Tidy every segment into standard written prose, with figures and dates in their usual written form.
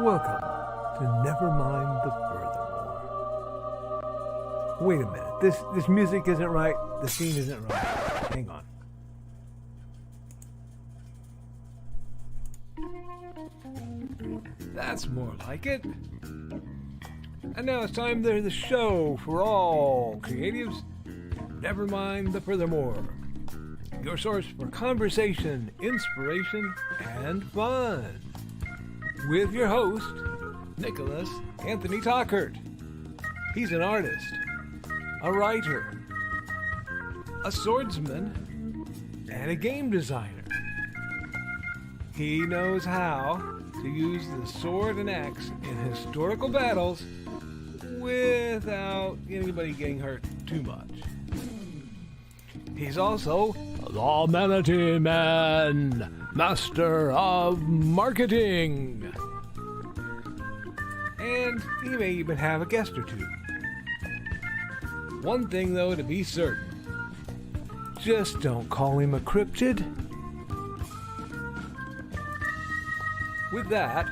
Welcome to Nevermind the Furthermore. Wait a minute, this music isn't right, the scene isn't right. Hang on. That's more like it. And now it's time to the show for all creatives. Nevermind the Furthermore. Your source for conversation, inspiration, and fun. With your host, Nicholas Anthony Tockert. He's an artist, a writer, a swordsman, and a game designer. He knows how to use the sword and axe in historical battles without anybody getting hurt too much. He's also the Manatee Man, master of marketing. And he may even have a guest or two. One thing, though, to be certain. Just don't call him a cryptid. With that,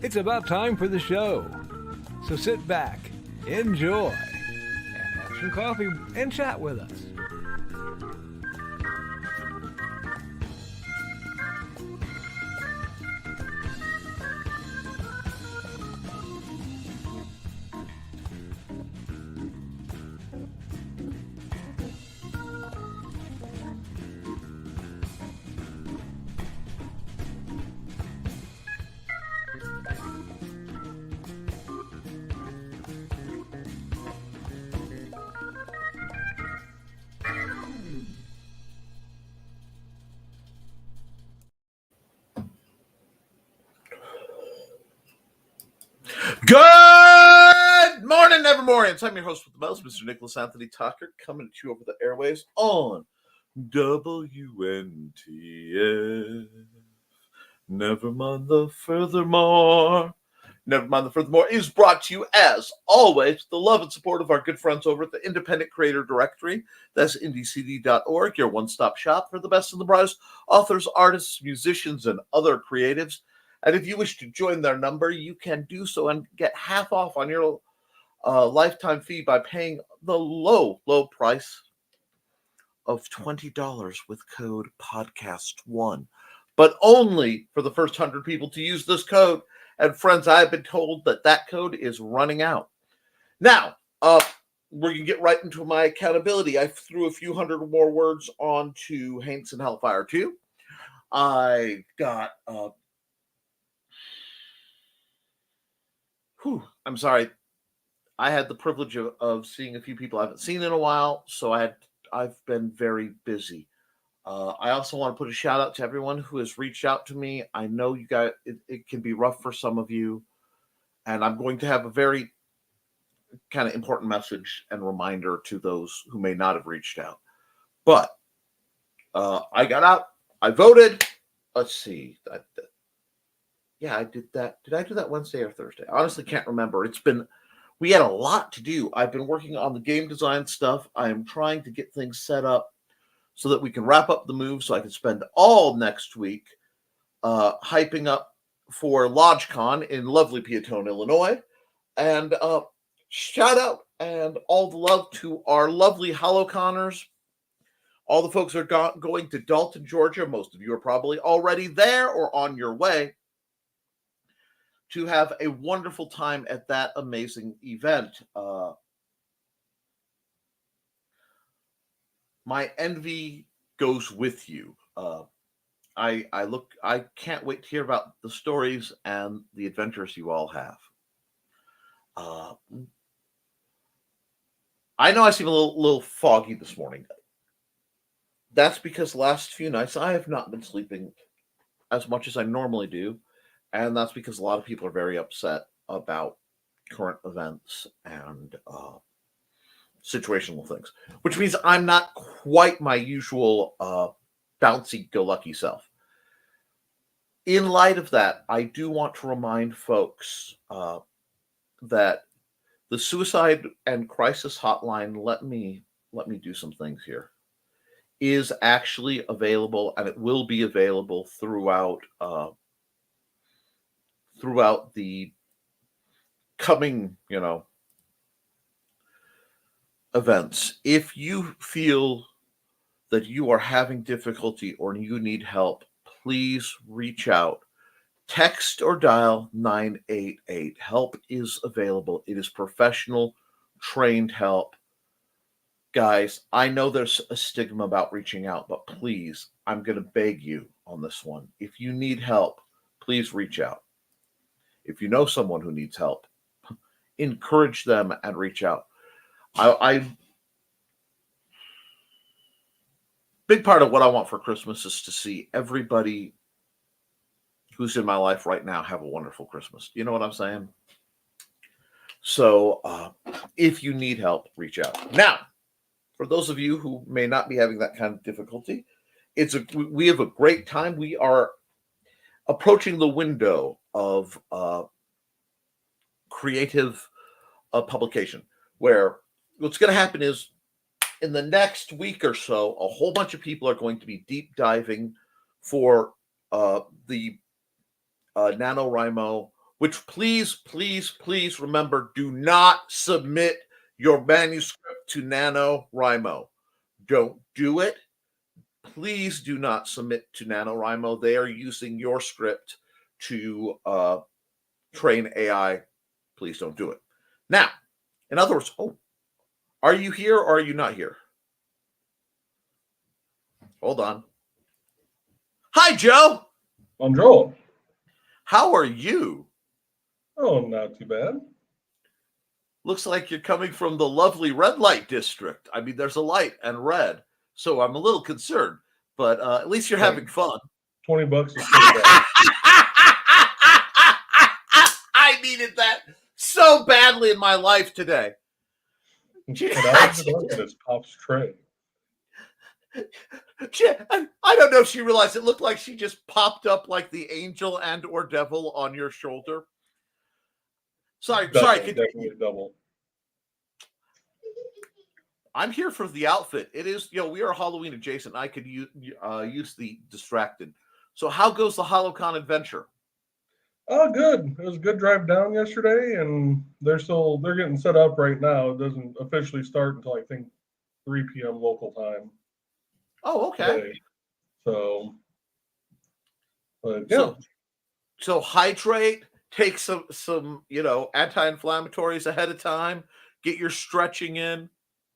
it's about time for the show. So sit back, enjoy, and have some coffee and chat with us. Good morning, Nevermorians. I'm your host with the most, Mr. Nicholas Anthony Tockert, coming at you over the airwaves on WNTF. Nevermind the Furthermore. Nevermind the Furthermore is brought to you, as always, with the love and support of our good friends over at the Independent Creator Directory. That's indiecd.org, your one-stop shop for the best and the brightest authors, artists, musicians, and other creatives. And if you wish to join their number, you can do so and get half off on your lifetime fee by paying the low price of $20 with code podcast1. But only for the first 100 people to use this code. And friends, I've been told that code is running out. Now, we're going to get right into my accountability. I threw a few hundred more words onto Haints and Hellfire 2. I got... I'm sorry. I had the privilege of seeing a few people I haven't seen in a while, so I've been very busy. I also want to put a shout out to everyone who has reached out to me. I know you guys, it can be rough for some of you, and I'm going to have a very kind of important message and reminder to those who may not have reached out. But I got out. I voted. Let's see. Yeah, I did that. Did I do that Wednesday or Thursday? I honestly can't remember. We had a lot to do. I've been working on the game design stuff. I am trying to get things set up so that we can wrap up the move so I can spend all next week hyping up for LodgeCon in lovely Peatone, Illinois. And shout out and all the love to our lovely HoloConners. All the folks are going to Dalton, Georgia. Most of you are probably already there or on your way to have a wonderful time at that amazing event. My envy goes with you. I can't wait to hear about the stories and the adventures you all have. I know I seem a little foggy this morning. That's because the last few nights I have not been sleeping as much as I normally do. And that's because a lot of people are very upset about current events and situational things, which means I'm not quite my usual bouncy-go-lucky self. In light of that, I do want to remind folks that the Suicide and Crisis Hotline, let me do some things here, is actually available, and it will be available throughout throughout the coming, events. If you feel that you are having difficulty or you need help, please reach out. Text or dial 988. Help is available. It is professional, trained help. Guys, I know there's a stigma about reaching out, but please, I'm going to beg you on this one. If you need help, please reach out. If you know someone who needs help, encourage them and reach out. I big part of what I want for Christmas is to see everybody who's in my life right now have a wonderful Christmas. You know what I'm saying? So if you need help, reach out. Now, for those of you who may not be having that kind of difficulty, we have a great time. We are approaching the window of creative publication, where what's going to happen is in the next week or so, a whole bunch of people are going to be deep diving for the NaNoWriMo, which please remember, do not submit your manuscript to NaNoWriMo. Don't do it. Please do not submit to NaNoWriMo. They are using your script to train AI. Please don't do it. Now, in other words, are you here or are you not here? Hold on. Hi, Joe. I'm Joel. How are you? Oh, not too bad. Looks like you're coming from the lovely red light district. I mean, there's a light and red, so I'm a little concerned, but at least you're having fun. $20 is pretty bad. I needed that so badly in my life today. It's Pop's tray. I don't know if she realized it looked like she just popped up like the angel and or devil on your shoulder. Sorry. Definitely double. I'm here for the outfit. It is, we are Halloween adjacent. I could use the distracted. So how goes the HoloCon adventure? Oh, good. It was a good drive down yesterday, and they're getting set up right now. It doesn't officially start until I think 3 p.m. local time. Oh, okay. Today. So, but yeah. So hydrate, take some anti-inflammatories ahead of time, get your stretching in.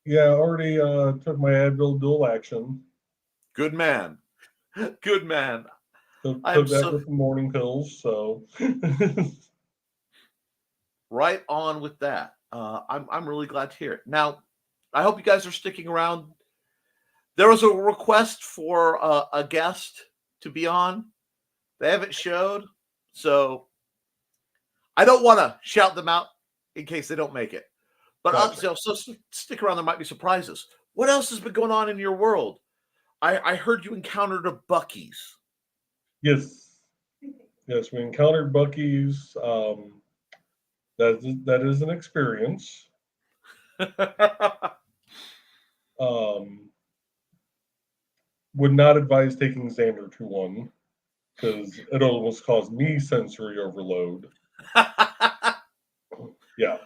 Yeah, I already took my Advil dual action. Good man. Good man. Took that with the morning pills, so right on with that. I'm really glad to hear it. Now, I hope you guys are sticking around. There was a request for a guest to be on. They haven't showed, so I don't want to shout them out in case they don't make it. But so stick around. There might be surprises. What else has been going on in your world? I heard you encountered a Buc-ee's. Yes, we encountered Buc-ee's. That is an experience. Would not advise taking Xander to one because it almost caused me sensory overload. Yeah.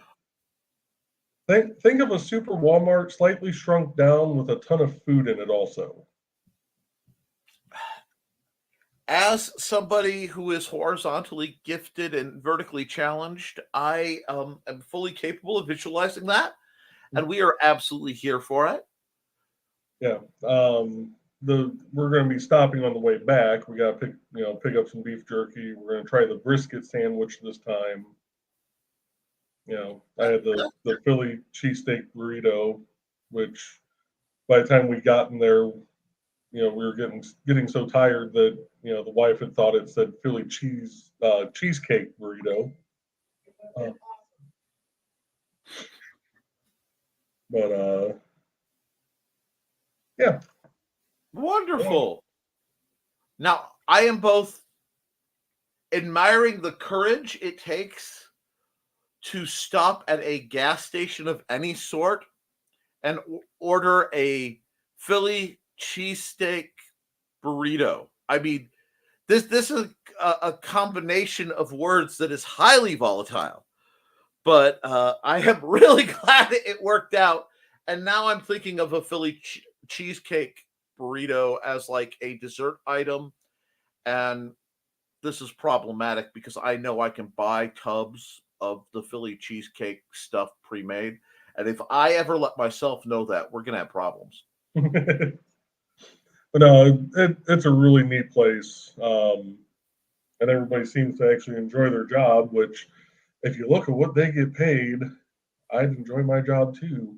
Think of a super Walmart slightly shrunk down with a ton of food in it also. As somebody who is horizontally gifted and vertically challenged, I am fully capable of visualizing that, and we are absolutely here for it. Yeah. We're going to be stopping on the way back. We got to pick up some beef jerky. We're going to try the brisket sandwich this time. I had the Philly cheesesteak burrito, which by the time we got in there, we were getting so tired that the wife had thought it said Philly cheesecake burrito. Yeah. Wonderful. Now, I am both admiring the courage it takes to stop at a gas station of any sort and order a Philly cheesesteak burrito. I mean, This is a combination of words that is highly volatile. But I am really glad it worked out. And now I'm thinking of a Philly cheesecake burrito as like a dessert item. And this is problematic because I know I can buy tubs of the Philly cheesecake stuff pre-made. And if I ever let myself know that, we're going to have problems. But no, it's a really neat place. And everybody seems to actually enjoy their job, which, if you look at what they get paid, I'd enjoy my job too.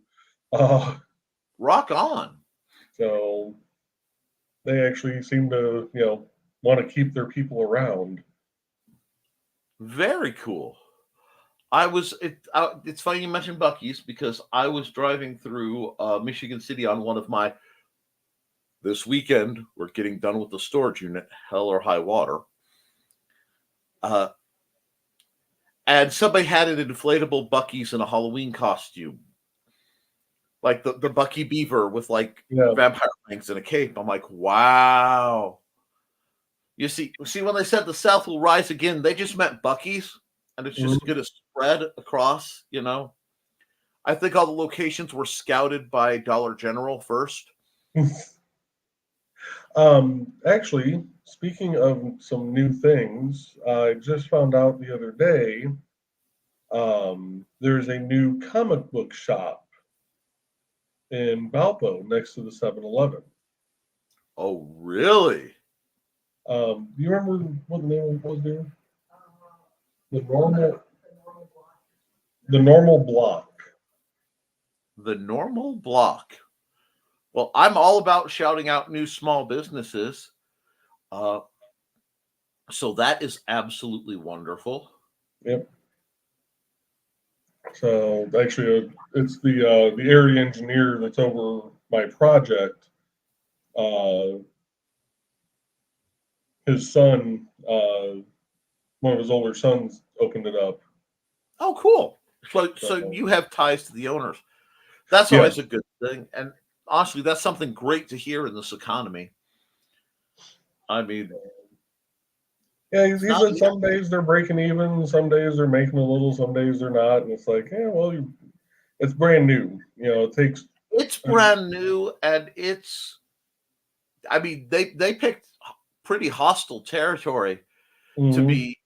Rock on. So they actually seem to, want to keep their people around. Very cool. It's funny you mentioned Buc-ee's because I was driving through Michigan City on one of my, this weekend, we're getting done with the storage unit, hell or high water. And somebody had an inflatable Buc-ee's in a Halloween costume. Like the Bucky Beaver with like vampire wings and a cape. I'm like, wow. You see when they said the South will rise again, they just meant Buc-ee's, and it's just going to spread across, I think all the locations were scouted by Dollar General first. Actually, speaking of some new things, I just found out the other day there's a new comic book shop in Valpo next to the 7-Eleven. Oh, really? Do you remember what the name was there? The normal block. The normal block. Well, I'm all about shouting out new small businesses. So that is absolutely wonderful. Yep. So actually, it's the area engineer that's over my project. His son, one of his older sons, opened it up. Oh, cool! So you have ties to the owners. That's always a good thing, and honestly, that's something great to hear in this economy. I mean, yeah, he said some days they're breaking even, some days they're making a little, some days they're not, and it's like, it's brand new. It's brand new, and they picked pretty hostile territory to be,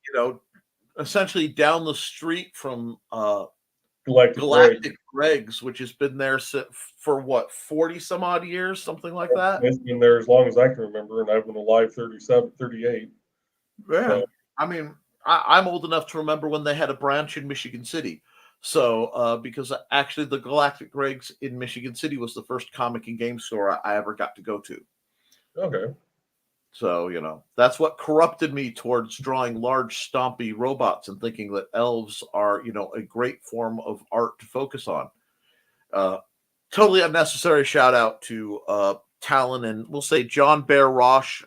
essentially down the street from Galactic Greg's, which has been there for what, 40 some odd years, something like that. It's been there as long as I can remember, and I've been alive 38. Yeah. So, I mean, I'm old enough to remember when they had a branch in Michigan City. So, because actually the Galactic Greg's in Michigan City was the first comic and game store I ever got to go to. Okay. So, that's what corrupted me towards drawing large, stompy robots and thinking that elves are, a great form of art to focus on. Totally unnecessary shout out to Talon and we'll say John Bear Ross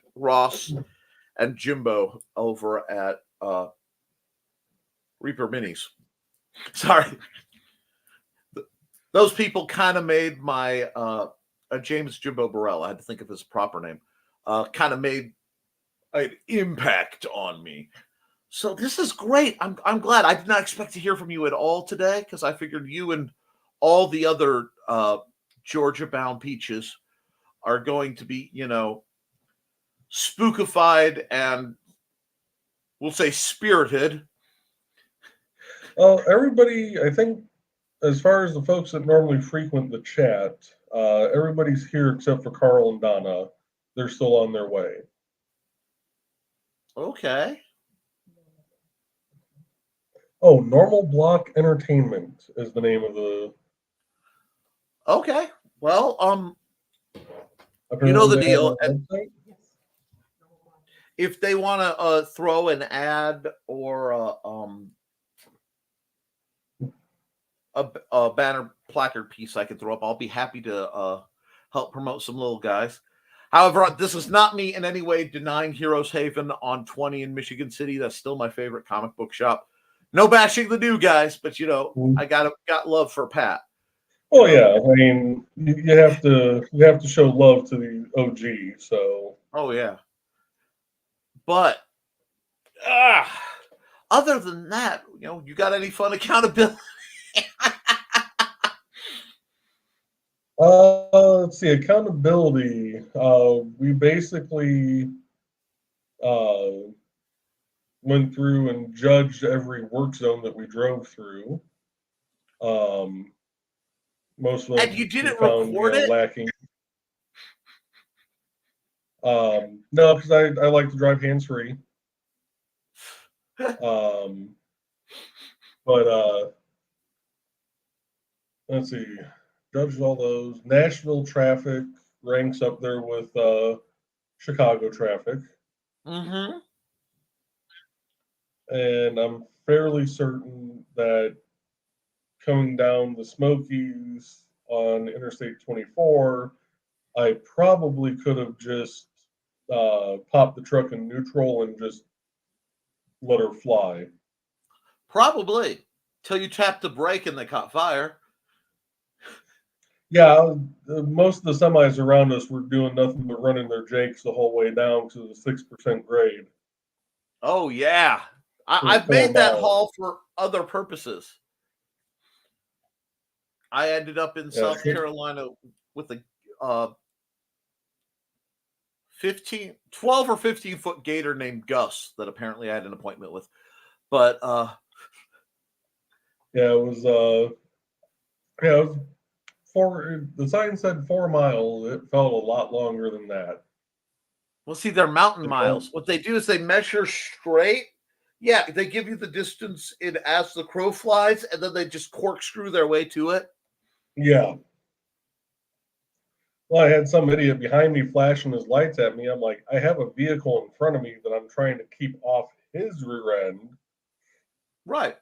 and Jimbo over at Reaper Minis. Sorry. Those people kind of made my James Jimbo Burrell, I had to think of his proper name, kind of made an impact on me. So this is great. I'm glad. I did not expect to hear from you at all today because I figured you and all the other Georgia-bound peaches are going to be, spookified and we'll say spirited. Everybody, I think, as far as the folks that normally frequent the chat, everybody's here except for Carl and Donna. They're still on their way. Okay. Oh, Normal Block Entertainment is the name of the. Okay. Well, you know the deal. If they want to throw an ad or a banner placard piece I can throw up, I'll be happy to help promote some little guys. However, this is not me in any way denying Heroes Haven on 20 in Michigan City. That's still my favorite comic book shop. No bashing the new guys, but I got love for Pat. Oh yeah, I mean you have to show love to the OG. So. Oh yeah. But other than that, you got any fun accountability? Let's see, accountability. We basically went through and judged every work zone that we drove through. Most of them And you didn't found, record it? lacking. No, because I like to drive hands-free. But let's see, judged all those. Nashville traffic ranks up there with Chicago traffic. Mm-hmm. And I'm fairly certain that coming down the Smokies on Interstate 24, I probably could have just popped the truck in neutral and just let her fly. Probably. Till you tapped the brake and they caught fire. Yeah, most of the semis around us were doing nothing but running their jakes the whole way down to the 6% grade. Oh, yeah. I've made that haul for other purposes. I ended up in South Carolina with a 12 or 15 foot gator named Gus that apparently I had an appointment with. But it was it was the sign said 4 miles. It felt a lot longer than that. Well, see, they're mountain miles. What they do is they measure straight. Yeah, they give you the distance in as the crow flies, and then they just corkscrew their way to it. Yeah. Well, I had some idiot behind me flashing his lights at me. I'm like, I have a vehicle in front of me that I'm trying to keep off his rear end. Right.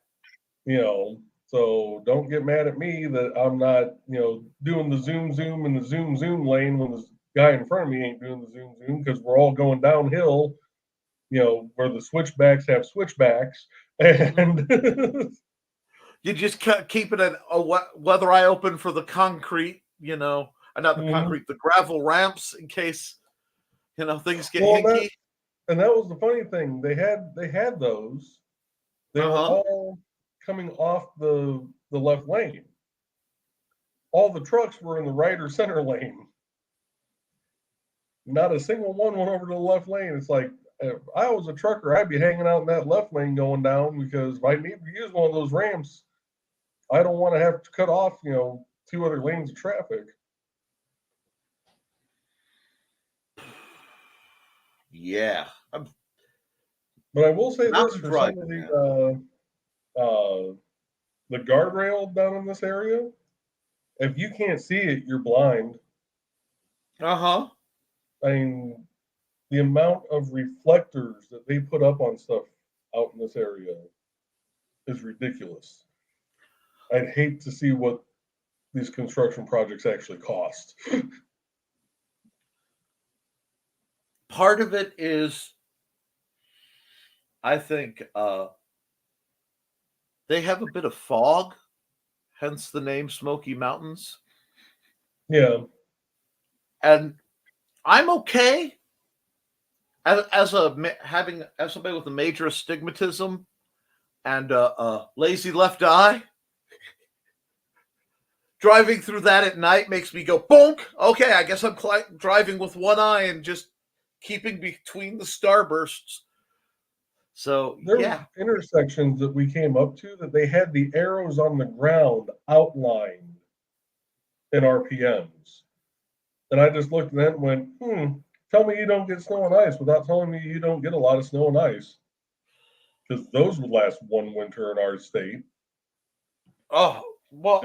So don't get mad at me that I'm not, doing the zoom in the zoom lane when the guy in front of me ain't doing the zoom because we're all going downhill, where the switchbacks have switchbacks. And you just keep it at whether I open for the concrete, not the concrete, the gravel ramps in case, things get hinky. And that was the funny thing. They had those. They were all coming off the left lane. All the trucks were in the right or center lane. Not a single one went over to the left lane. It's like, if I was a trucker, I'd be hanging out in that left lane going down because if I need to use one of those ramps, I don't want to have to cut off, 2 other lanes of traffic. Yeah. But I will say this for some of the guardrail down in this area, if you can't see it, you're blind. I mean, the amount of reflectors that they put up on stuff out in this area is ridiculous. I'd hate to see what these construction projects actually cost. Part of it is, I think, they have a bit of fog, hence the name Smoky Mountains. Yeah. And I'm okay as somebody with a major astigmatism and a lazy left eye. Driving through that at night makes me go bonk. Okay, I guess I'm driving with one eye and just keeping between the starbursts. So there were intersections that we came up to that they had the arrows on the ground outlined in RPMs. And I just looked at that and went, tell me you don't get snow and ice without telling me you don't get a lot of snow and ice. Because those would last one winter in our state. Oh, well,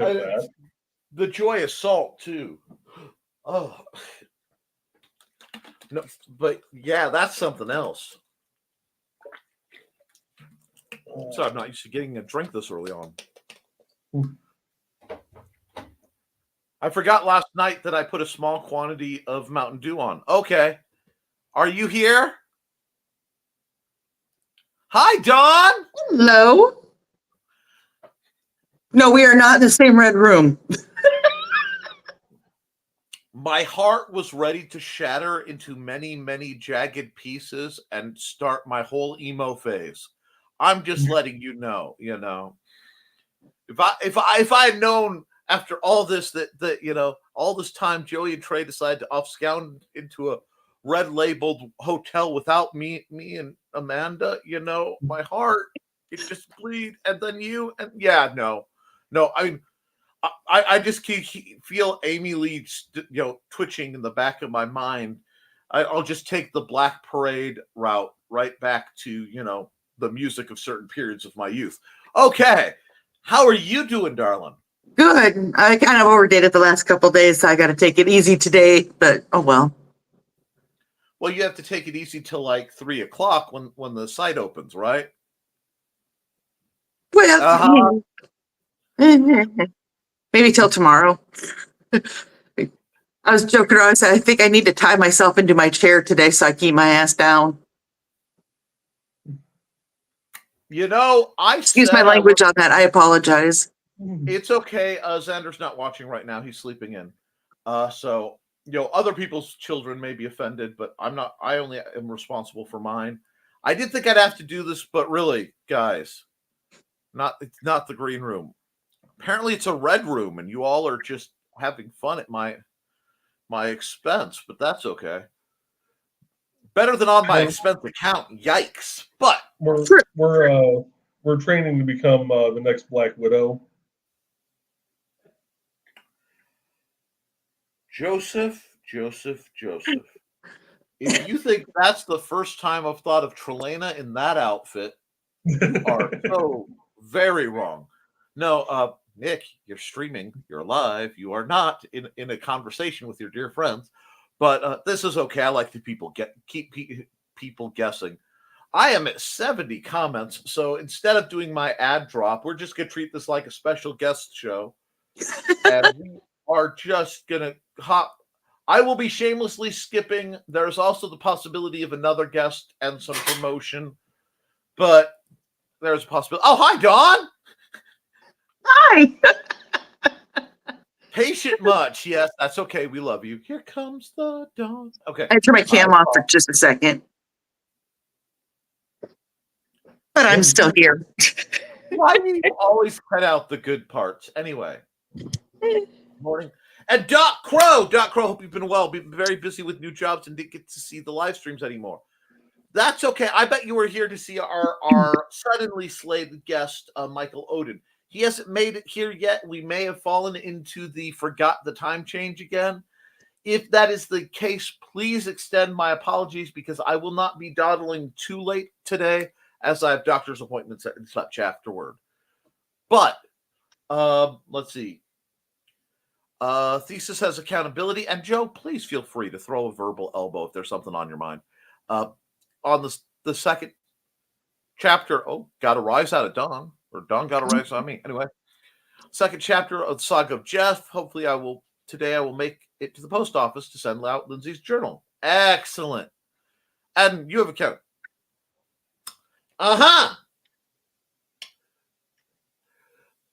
the joy of salt, too. Oh. No, but yeah, that's something else. Sorry, I'm not used to getting a drink this early on. I forgot last night that I put a small quantity of Mountain Dew on. Okay. Are you here? Hi, Dawn. Hello. No, we are not in the same red room. My heart was ready to shatter into many, many jagged pieces and start my whole emo phase. I'm just letting you know, If I had known after all this that all this time Joey and Trey decided to abscond into a red labeled hotel without me and Amanda, my heart it just bleed, and then you and no. I mean, I just feel Amy Lee, twitching in the back of my mind. I'll just take the Black Parade route right back to the music of certain periods of my youth. Okay, how are you doing, darling? Good. I kind of overdid it the last couple of days, so I got to take it easy today. But oh well. Well, you have to take it easy till like 3:00 when the site opens, right? Well, maybe till tomorrow. I was joking around. I said I think I need to tie myself into my chair today so I keep my ass down. Excuse my language on that. I apologize. It's okay. Xander's not watching right now. He's sleeping in. So other people's children may be offended, but I'm not. I only am responsible for mine. I did think I'd have to do this, but really, guys, it's not the green room. Apparently, it's a red room, and you all are just having fun at my expense. But that's okay. Better than on my expense account. Yikes! But we're training to become the next Black Widow. Joseph. If you think that's the first time I've thought of Trelana in that outfit, you are so very wrong. No, Nick, you're streaming. You're live. You are not in a conversation with your dear friends. But this is okay. I like to keep people guessing. I am at 70 comments, so instead of doing my ad drop, we're just going to treat this like a special guest show. And we are just going to hop. I will be shamelessly skipping. There's also the possibility of another guest and some promotion, but there's a possibility. Oh, hi, Dawn. Hi. Patient much. Yes, that's okay. We love you. Here comes the dawn. Okay. I turn my cam off for just a second. But I'm still here. Why do you always cut out the good parts? Anyway. Morning. And Doc Crow, hope you've been well. Been very busy with new jobs and didn't get to see the live streams anymore. That's okay. I bet you were here to see our suddenly slated guest, Michael Odin. He hasn't made it here yet. We may have fallen into the forgot the time change again. If that is the case, please extend my apologies because I will not be dawdling too late today as I have doctor's appointments and such afterward. But let's see. Thesis has accountability. And Joe, please feel free to throw a verbal elbow if there's something on your mind. On the second chapter, got a rise out of Dawn. Or Dawn got a rise on me. Anyway, second chapter of the Saga of Jeff. Hopefully I will make it to the post office to send out Lindsay's journal. Excellent. And you have a count.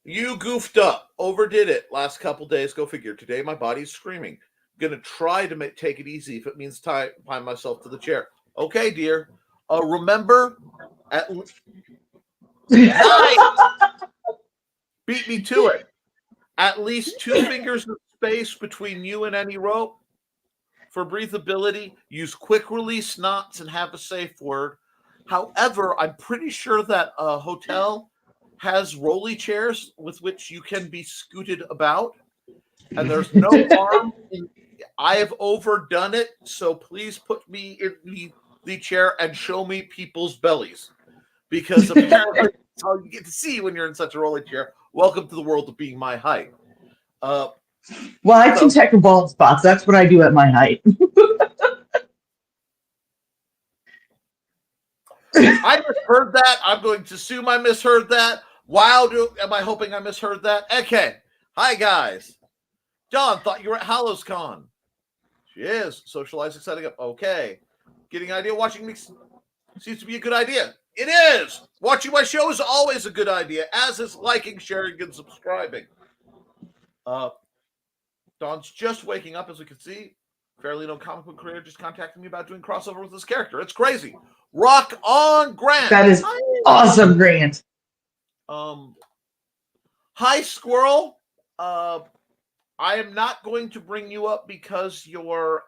You goofed up. Overdid it last couple days. Go figure. Today my body's screaming. I'm going to try to take it easy if it means tie myself to the chair. Okay, dear. Remember, beat me to it. At least 2 fingers of space between you and any rope. For breathability, use quick release knots and have a safe word. However, I'm pretty sure that a hotel has rolly chairs with which you can be scooted about. And there's no harm. I have overdone it, so please put me in the chair and show me people's bellies. Because apparently that's all you get to see when you're in such a rolling chair. Welcome to the world of being my height. Well, I can check the bald spots. That's what I do at my height. I misheard that. I'm going to assume I misheard that. Wow, am I hoping I misheard that? Okay. Hi, guys. Dawn, thought you were at Hallows Con. She is. Socializing, setting up. Okay. Getting idea. Watching me seems to be a good idea. It is. Watching my show is always a good idea, as is liking, sharing, and subscribing. Dawn's just waking up, as we can see. Fairly no comic book career, just contacted me about doing crossover with this character. It's crazy. Rock on, Grant. That is awesome, Grant. Hi, Squirrel. I am not going to bring you up because your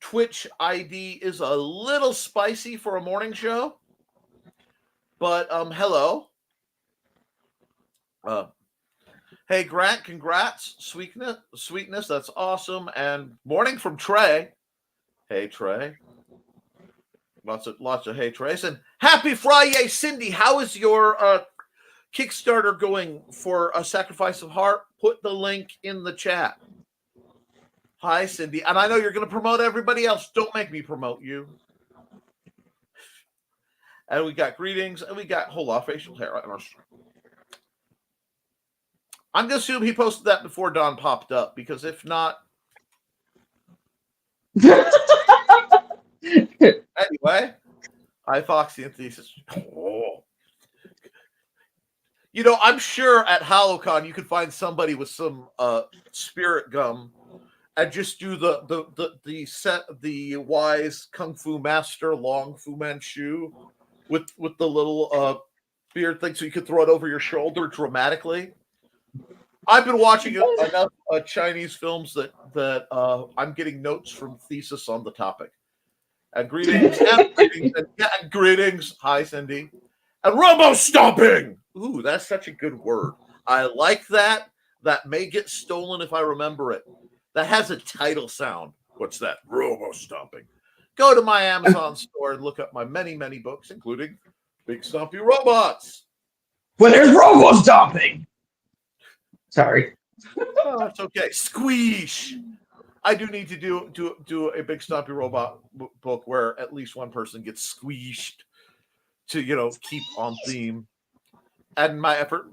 Twitch ID is a little spicy for a morning show. But hello. Hey, Grant, congrats. Sweetness, that's awesome. And morning from Trey. Hey, Trey. Lots of hey, Trace. And happy Friday, Cindy. How is your Kickstarter going for a Sacrifice of Heart? Put the link in the chat. Hi, Cindy. And I know you're going to promote everybody else. Don't make me promote you. And we got greetings. And we got, hold on, facial hair. I'm going to assume he posted that before Don popped up, because if not. Anyway, hi, Foxy and Thesis. Oh. You know, I'm sure at HoloCon you could find somebody with some spirit gum and just do the wise Kung Fu master Long Fu Manchu with the little beard thing, so you could throw it over your shoulder dramatically. I've been watching enough Chinese films that I'm getting notes from Thesis on the topic. And greetings, and greetings. Hi, Cindy. And robo stomping. Ooh, that's such a good word. I like that. That may get stolen if I remember it. That has a title sound. What's that? Robo stomping. Go to my Amazon store and look up my many, many books, including Big Stompy Robots. Well, there's robo stomping. Sorry. Oh, it's okay. Squeesh. I do need to do a Big Stompy Robot book where at least one person gets squeezed to, keep on theme. And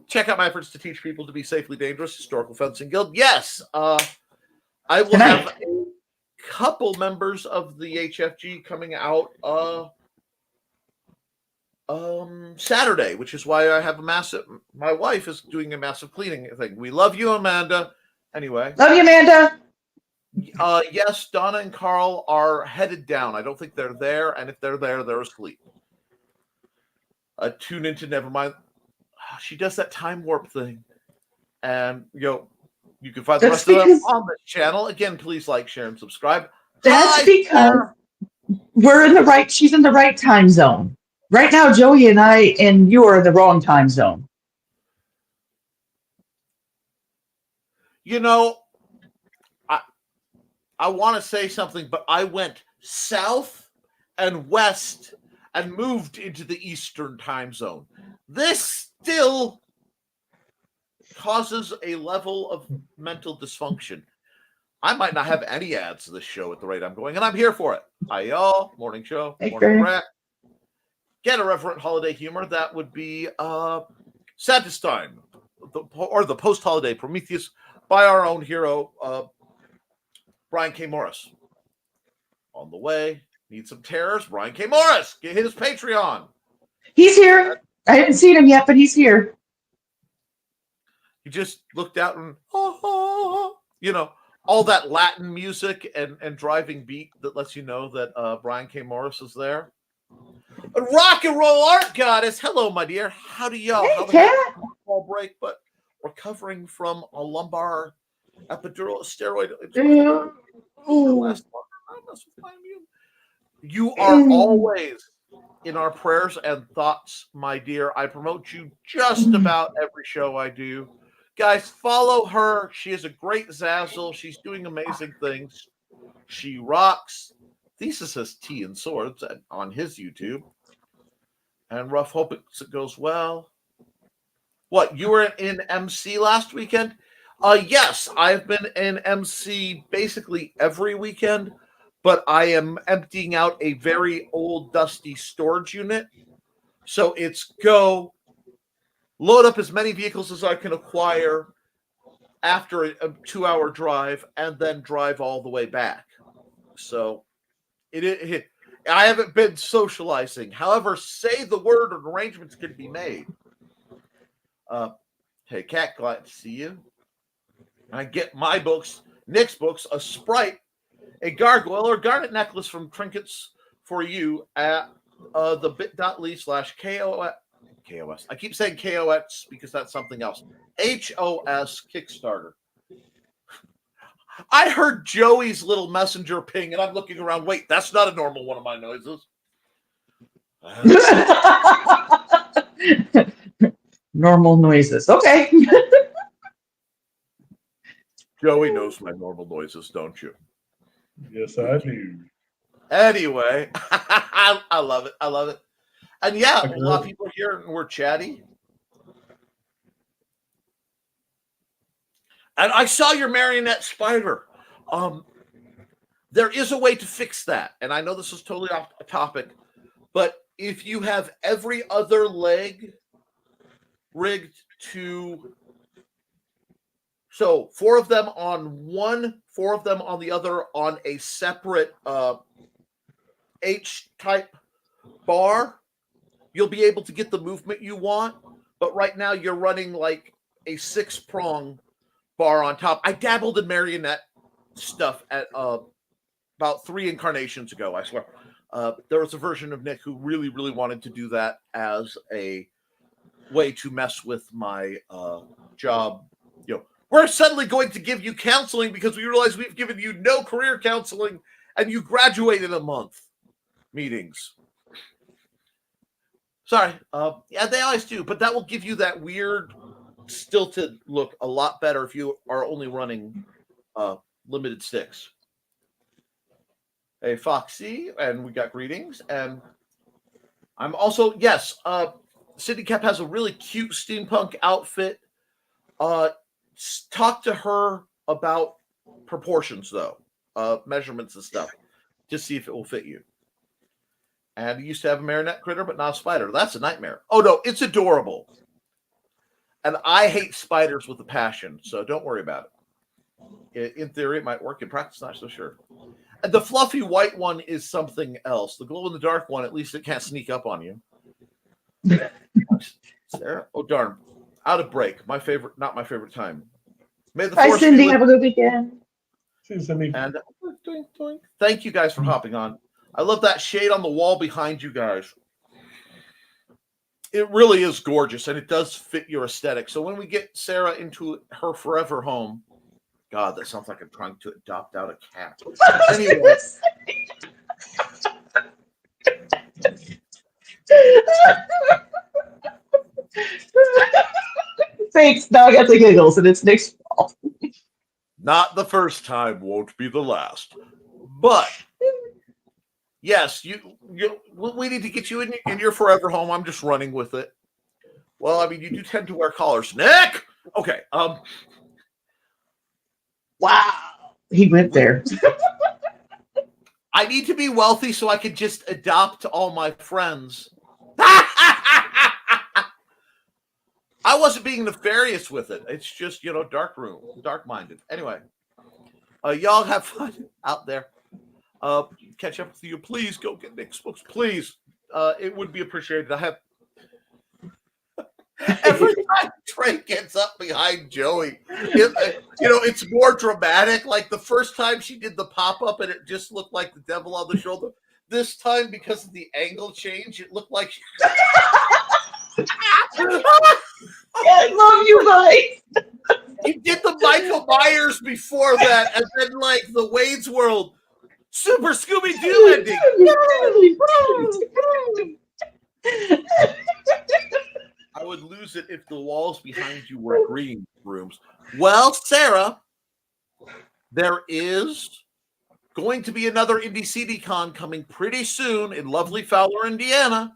check out my efforts to teach people to be safely dangerous. Historical Fencing Guild. Yes. I will have a couple members of the HFG coming out Saturday, which is why I have my wife is doing a massive cleaning thing. We love you, Amanda. Anyway. Love you, Amanda. Yes, Donna and Carl are headed down. I don't think they're there, and if they're there, they're asleep. Tune into Nevermind. She does that time warp thing, and you can find the rest of them on this channel. Again, please like, share, and subscribe. That's because we're in the right. She's in the right time zone right now. Joey and I and you are in the wrong time zone. I want to say something, but I went south and west and moved into the Eastern time zone. This still causes a level of mental dysfunction. I might not have any ads to this show at the rate I'm going, and I'm here for it. Hi, y'all. Morning show. Hey, morning rap. Get a reverent holiday humor. That would be Sadistine, or the post-holiday Prometheus by our own hero, Brian K. Morris. On the way. Need some terrors? Brian K. Morris. Get his Patreon. He's here. I haven't seen him yet, but he's here. He just looked out and, all that Latin music and driving beat that lets you know that Brian K. Morris is there. Rock and roll art goddess. Hello, my dear. How do y'all? Hey, how Cat. Fall break, but recovering from a lumbar epidural steroid. You are always in our prayers and thoughts, my dear. I promote you just about every show I do. Guys, follow her. She is a great Zazzle. She's doing amazing things. She rocks. Thesis has Tea and Swords on his YouTube. And Rough, hope it goes well. What, you were in MC last weekend? Yes, I've been in MC basically every weekend, but I am emptying out a very old, dusty storage unit. So it's go, load up as many vehicles as I can acquire after a 2-hour drive, and then drive all the way back. So I haven't been socializing. However, say the word and arrangements can be made. Hey, Kat, glad to see you. I get my books, Nick's books, a Sprite, a gargoyle, or garnet necklace from Trinkets for You at the bit.ly/KOS. KOS. I keep saying KOS because that's something else. HOS Kickstarter. I heard Joey's little messenger ping, and I'm looking around. Wait, that's not a normal one of my noises. Normal noises. Okay. Joey knows my normal noises, don't you? Yes, I do. Anyway, I love it. I love it. And yeah, a lot of people are here and we're chatty. And I saw your marionette spider. There is a way to fix that. And I know this is totally off topic, but if you have every other leg rigged to, so 4 of them on one, 4 of them on the other on a separate H-type bar, you'll be able to get the movement you want. But right now you're running like a 6-prong bar on top. I dabbled in marionette stuff at about 3 incarnations ago, I swear. There was a version of Nick who really, really wanted to do that as a way to mess with my job. You know, we're suddenly going to give you counseling because we realize we've given you no career counseling and you graduate in a month. Meetings. Sorry. Yeah, they always do, but that will give you that weird stilted look a lot better if you are only running limited sticks. Hey, Foxy, and we got greetings. And I'm also, yes, Cindy Koepp has a really cute steampunk outfit. Talk to her about proportions, though, measurements and stuff, just see if it will fit you. And he used to have a marionette critter, but not a spider. That's a nightmare. Oh, no, it's adorable. And I hate spiders with a passion, so don't worry about it. In theory, it might work. In practice, not so sure. And the fluffy white one is something else. The glow-in-the-dark one, at least it can't sneak up on you. Sarah? Oh, darn. Out of break. My favorite, not my favorite time. May the Hi, Cindy. Have a good weekend. See you, Cindy. And thank you guys for hopping on. I love that shade on the wall behind you guys. It really is gorgeous, and it does fit your aesthetic. So when we get Sarah into her forever home, God, that sounds like I'm trying to adopt out a cat. Anyway. Thanks. Now I got the giggles, and it's Nick's fault. Not the first time, won't be the last. But yes, we need to get you in your forever home. I'm just running with it. Well, I mean, you do tend to wear collars, Nick. Okay. Wow. He went there. I need to be wealthy so I can just adopt all my friends. I wasn't being nefarious with it. It's just, dark-minded. Anyway, y'all have fun out there. Catch up with you. Please go get Nick's books. Please. It would be appreciated. I have every time Trey gets up behind Joey, it's more dramatic. Like the first time she did the pop-up and it just looked like the devil on the shoulder. This time, because of the angle change, it looked like I love you guys. You did the Michael Myers before that, and then like the Wayne's World Super Scooby-Doo ending. I would lose it if the walls behind you were green rooms. Well, Sarah, there is going to be another Indie CD Con coming pretty soon in lovely Fowler, Indiana.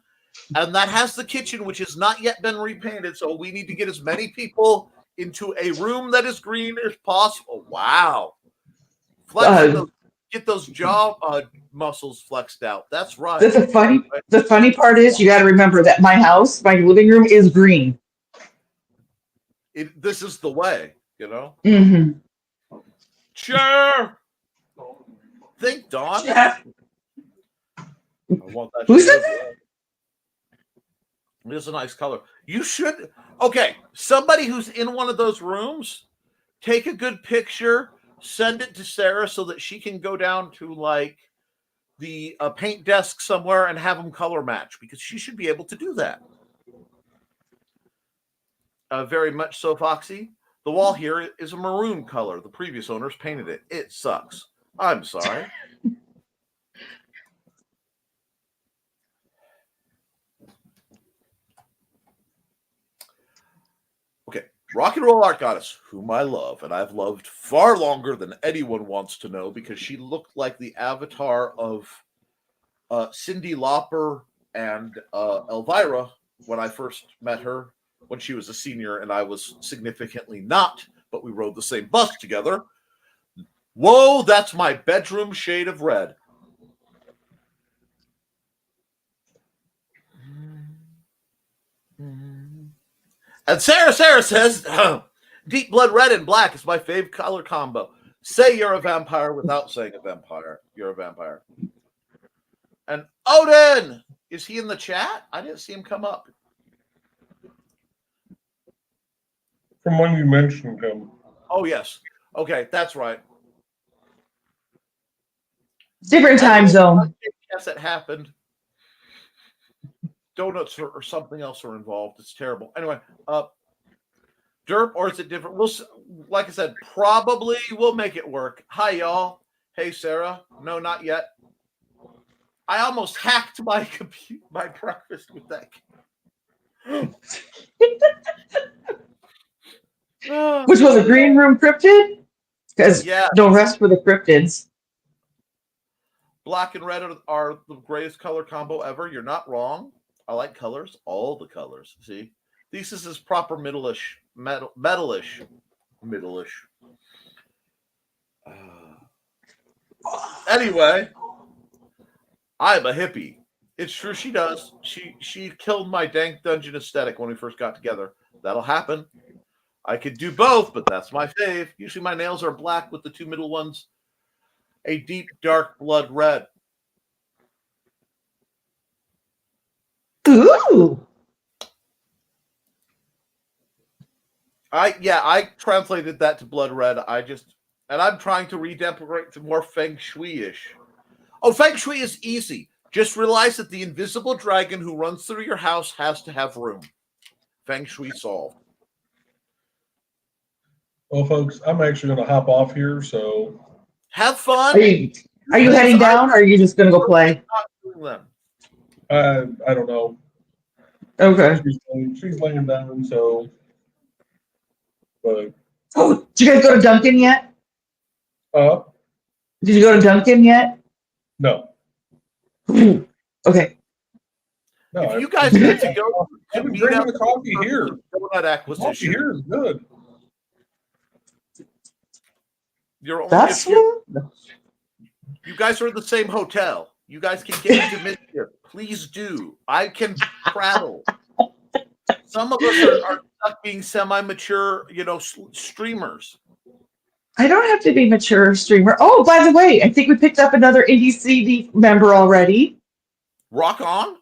And that has the kitchen, which has not yet been repainted. So we need to get as many people into a room that is green as possible. Wow. Get those jaw muscles flexed out. That's right. The funny part is you got to remember that my living room is green. This is the way, Mm-hmm. Sure. Think, Dawn. Yeah. I want that. Who's that? It is a nice color. You should. Okay, somebody who's in one of those rooms take a good picture, send it to Sarah so that she can go down to like the paint desk somewhere and have them color match, because she should be able to do that. Very much so, Foxy. The wall here is a maroon color. The previous owners painted it. It sucks. I'm sorry. Okay. Rock and roll art goddess, whom I love, and I've loved far longer than anyone wants to know, because she looked like the avatar of Cyndi Lauper and Elvira when I first met her, when she was a senior and I was significantly not, but we rode the same bus together. Whoa, that's my bedroom shade of red. And Sarah says, deep blood red and black is my fave color combo. Say you're a vampire without saying a vampire. You're a vampire. And Odin, is he in the chat? I didn't see him come up. From when you mentioned him. Oh, yes. Okay, that's right. Different time zone. Yes, it happened. Donuts or something else are involved. It's terrible. Anyway, derp, or is it different? We'll, like I said, probably we'll make it work. Hi, y'all. Hey, Sarah. No, not yet. I almost hacked my breakfast with that. Which was a green room cryptid? Because yeah, no rest for the cryptids. Black and red are the greatest color combo ever. You're not wrong. I like colors, all the colors. See, Thesis is proper middle-ish. Anyway, I'm a hippie. It's true, she does. She killed my dank dungeon aesthetic when we first got together. That'll happen. I could do both, but that's my fave. Usually my nails are black with the two middle ones a deep dark blood red. Ooh. I translated that to blood red. I'm trying to redecorate to more feng shui-ish. Oh, feng shui is easy. Just realize that the invisible dragon who runs through your house has to have room. Feng shui solved. Well, folks, I'm actually going to hop off here, so. Have fun. Are you heading down, or are you just going to go play? I don't know. Okay. She's laying down, so. But. Oh, did you guys go to Duncan yet? Did you go to Duncan yet? No. Okay. No, if you guys need to go, I've been drinking the coffee here. Donut acquisition. Coffee here is good. You're only That's you guys are in the same hotel. You guys can get into mischief. Please do. I can prattle. Some of us are stuck being semi-mature, streamers. I don't have to be mature streamer. Oh, by the way, I think we picked up another Indie CD member already. Rock on.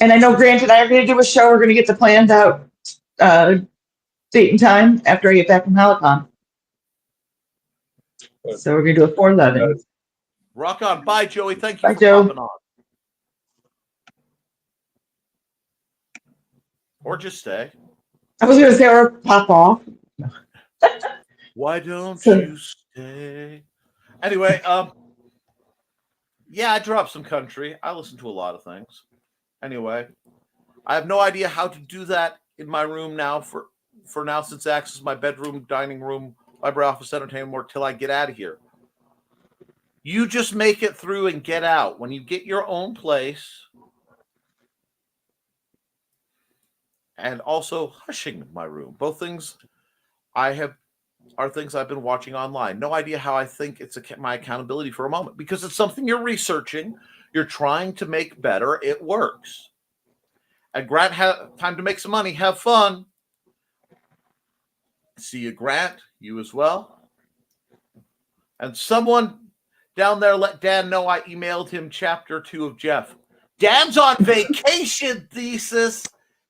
And I know Grant and I are going to do a show. We're going to get the planned out date and time after I get back from Helicon. So we're going to do a 411. Rock on. Bye, Joey. Thank you Bye, for Joe. popping on. Or just stay. I was going to say, or pop off. Why don't you stay? Anyway, yeah, I dropped some country. I listen to a lot of things. Anyway, I have no idea how to do that in my room now for now, since access my bedroom, dining room, library, office, entertainment more till I get out of here. You just make it through and get out. When you get your own place, and also hushing my room. Both things are things I've been watching online. No idea how I think it's my accountability for a moment, because it's something you're researching, you're trying to make better. It works. And Grant, time to make some money. Have fun. See you, Grant. You as well. And someone down there let Dan know I emailed him chapter 2 of Jeff. Dan's on vacation, Thesis.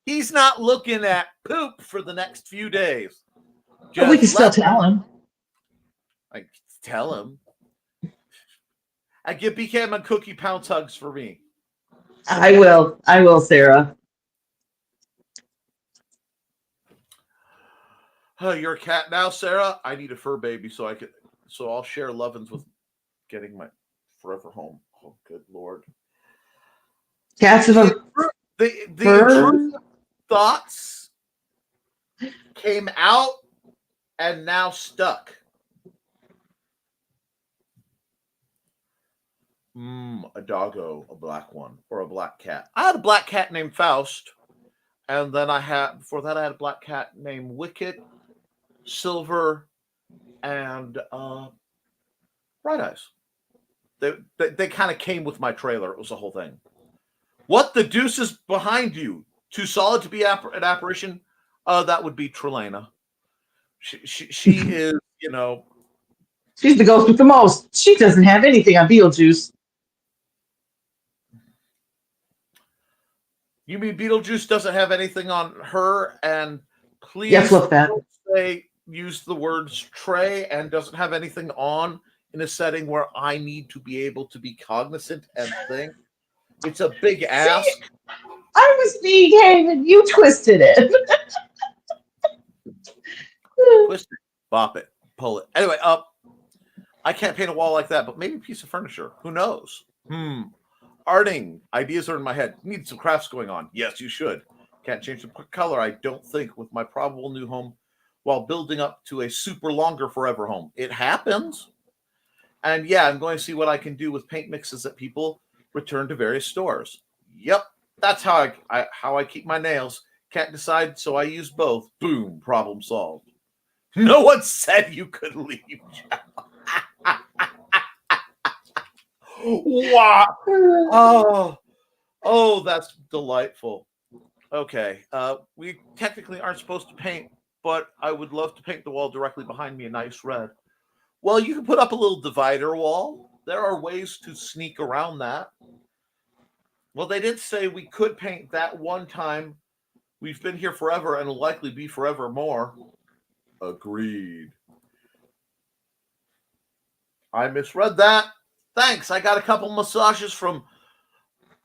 He's not looking at poop for the next few days. But we can still tell him. I tell him. I give BKM and Cookie pounce hugs for me. I will, Sarah. You're a cat now, Sarah. I need a fur baby, so I'll share lovin's with getting my forever home. Oh, good Lord. Cats of a The fur. intrusive thoughts came out and now stuck. A doggo, a black one, or a black cat. I had a black cat named Faust, and then before that I had a black cat named Wicked, Silver, and Bright Eyes. They kind of came with my trailer. It was the whole thing. What the deuce is behind you? Too solid to be an apparition? That would be Trelana. She is, She's the ghost with the most. She doesn't have anything on Beetlejuice. You mean Beetlejuice doesn't have anything on her? And please Yes, look that. don't use the words Trey and doesn't have anything on in a setting where I need to be able to be cognizant and think. It's a big ask. See, I was behaving. You twisted it. Twist it, bop it, pull it. Anyway, I can't paint a wall like that, but maybe a piece of furniture. Who knows? Arting. Ideas are in my head. Need some crafts going on. Yes, you should. Can't change the color, I don't think, with my probable new home while building up to a super longer forever home. It happens. And yeah, I'm going to see what I can do with paint mixes that people return to various stores. Yep, that's how I keep my nails. Can't decide, so I use both. Boom, problem solved. No one said you could leave. Wow. Oh, that's delightful. Okay. We technically aren't supposed to paint, but I would love to paint the wall directly behind me a nice red. Well, you can put up a little divider wall. There are ways to sneak around that. Well, they did say we could paint that one time. We've been here forever and will likely be forever more. Agreed. I misread that. Thanks. I got a couple massages from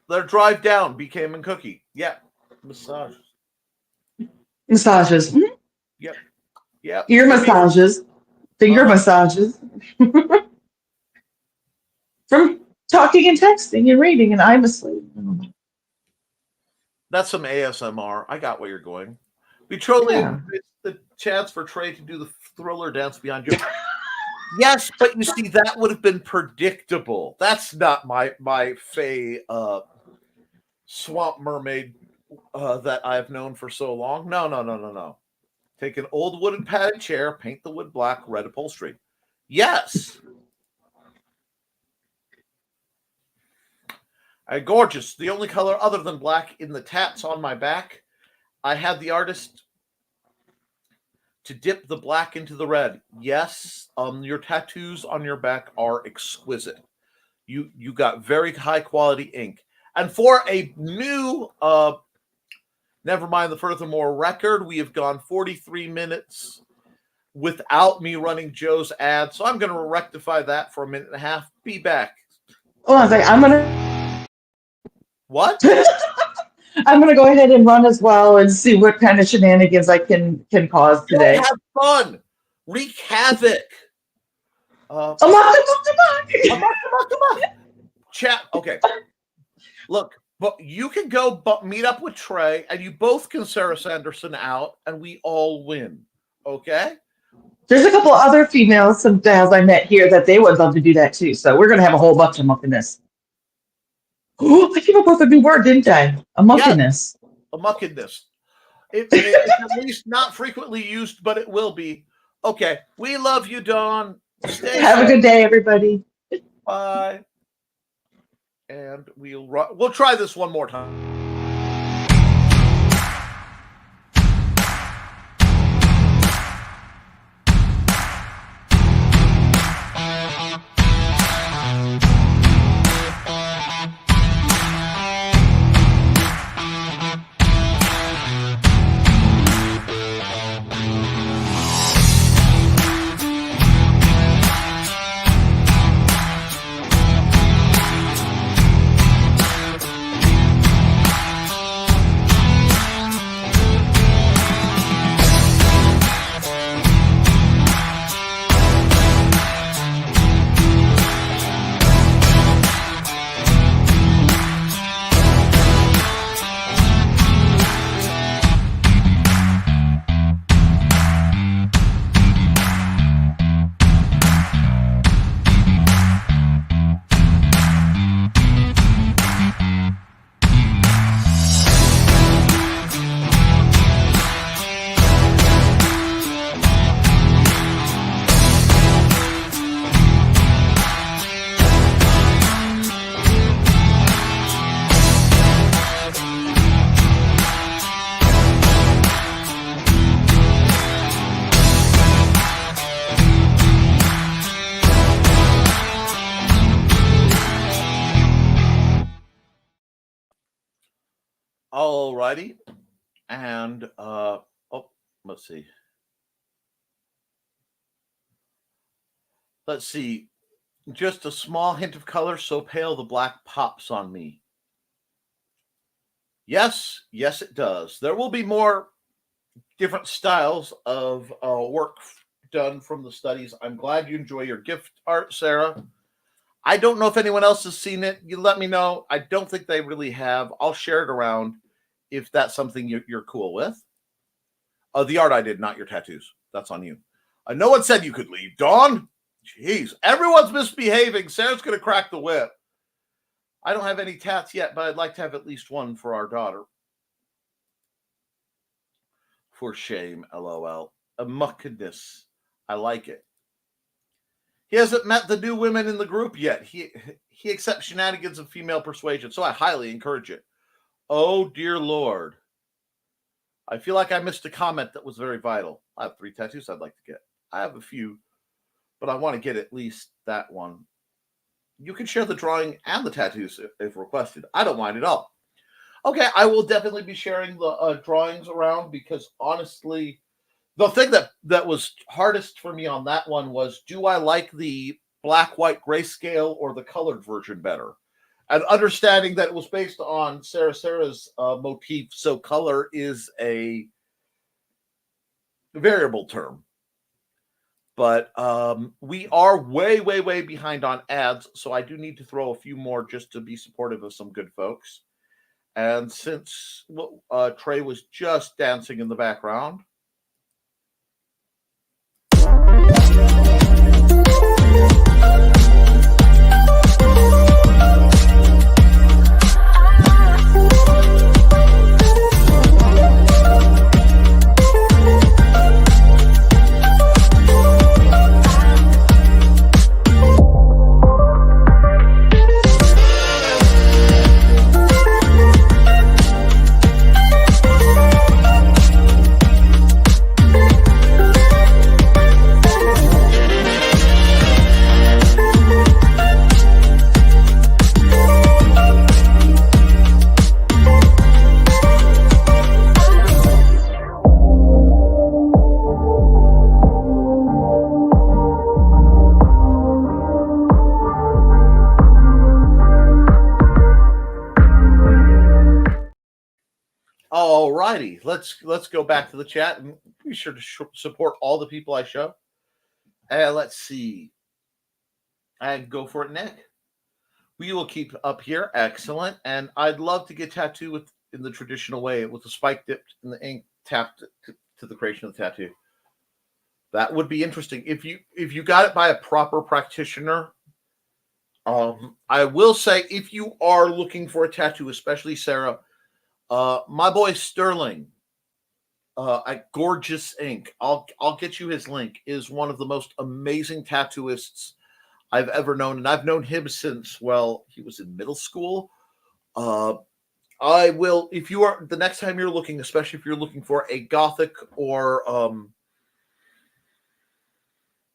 their drive down, BKM and Cookie. Yeah, massages. Massages. Yep. Ear massages. Finger massages. From talking and texting and reading, and I'm asleep. That's some ASMR. I got where you're going. Petroleum is the chance for Trey to do the thriller dance behind you. Yes, but you see, that would have been predictable. That's not my Fae swamp mermaid that I've known for so long. No. Take an old wooden padded chair, paint the wood black, red upholstery. Yes. Gorgeous. The only color other than black in the tats on my back. I had the artist to dip the black into the red. Yes, your tattoos on your back are exquisite. You got very high quality ink. And for a new Nevermind the Furthermore record, we have gone 43 minutes without me running Joe's ad. So I'm going to rectify that for a minute and a half. Be back. Hold on a second. I'm gonna. What? I'm gonna go ahead and run as well and see what kind of shenanigans I can cause today. Have fun. Wreak havoc. Come on. Chat. Okay. Look, but you can go meet up with Trey, and you both can Sarah Sanderson out, and we all win. Okay? There's a couple other females, some gals I met here that they would love to do that too. So we're gonna have a whole bunch of muckiness. Oh, I came up with a new word, didn't I? A muckiness. Yeah, a muckiness. It's at least not frequently used, but it will be. Okay. We love you, Dawn. Stay Have a good day, everybody. Bye. And we'll try this one more time. Alrighty. And let's see. Let's see. Just a small hint of color, so pale the black pops on me. Yes, it does. There will be more different styles of work done from the studies. I'm glad you enjoy your gift art, Sarah. I don't know if anyone else has seen it. You let me know. I don't think they really have. I'll share it around if that's something you're cool with. The art I did, not your tattoos. That's on you. No one said you could leave, Dawn. Jeez, everyone's misbehaving. Sarah's going to crack the whip. I don't have any tats yet, but I'd like to have at least one for our daughter. For shame, LOL. A muckiness. I like it. He hasn't met the new women in the group yet. He accepts shenanigans of female persuasion, so I highly encourage it. Oh, dear Lord. I feel like I missed a comment that was very vital. I have 3 tattoos I'd like to get. I have a few, but I want to get at least that one. You can share the drawing and the tattoos if requested. I don't mind at all. Okay, I will definitely be sharing the drawings around because honestly, the thing that was hardest for me on that one was, do I like the black, white, grayscale or the colored version better? And understanding that it was based on Sarah's motif, so color is a variable term. But we are way, way, way behind on ads, so I do need to throw a few more just to be supportive of some good folks. And since Trey was just dancing in the background, alrighty, let's go back to the chat and be sure to support all the people I show. And let's see. And go for it, Nick. We will keep up here. Excellent. And I'd love to get tattoo in the traditional way with the spike dipped in the ink tapped to the creation of the tattoo. That would be interesting. If you got it by a proper practitioner, I will say if you are looking for a tattoo, especially Sarah, my boy Sterling at Gorgeous Ink, I'll get you his link, is one of the most amazing tattooists I've ever known. And I've known him since, well, he was in middle school. I will, if you are, the next time you're looking, especially if you're looking for a gothic or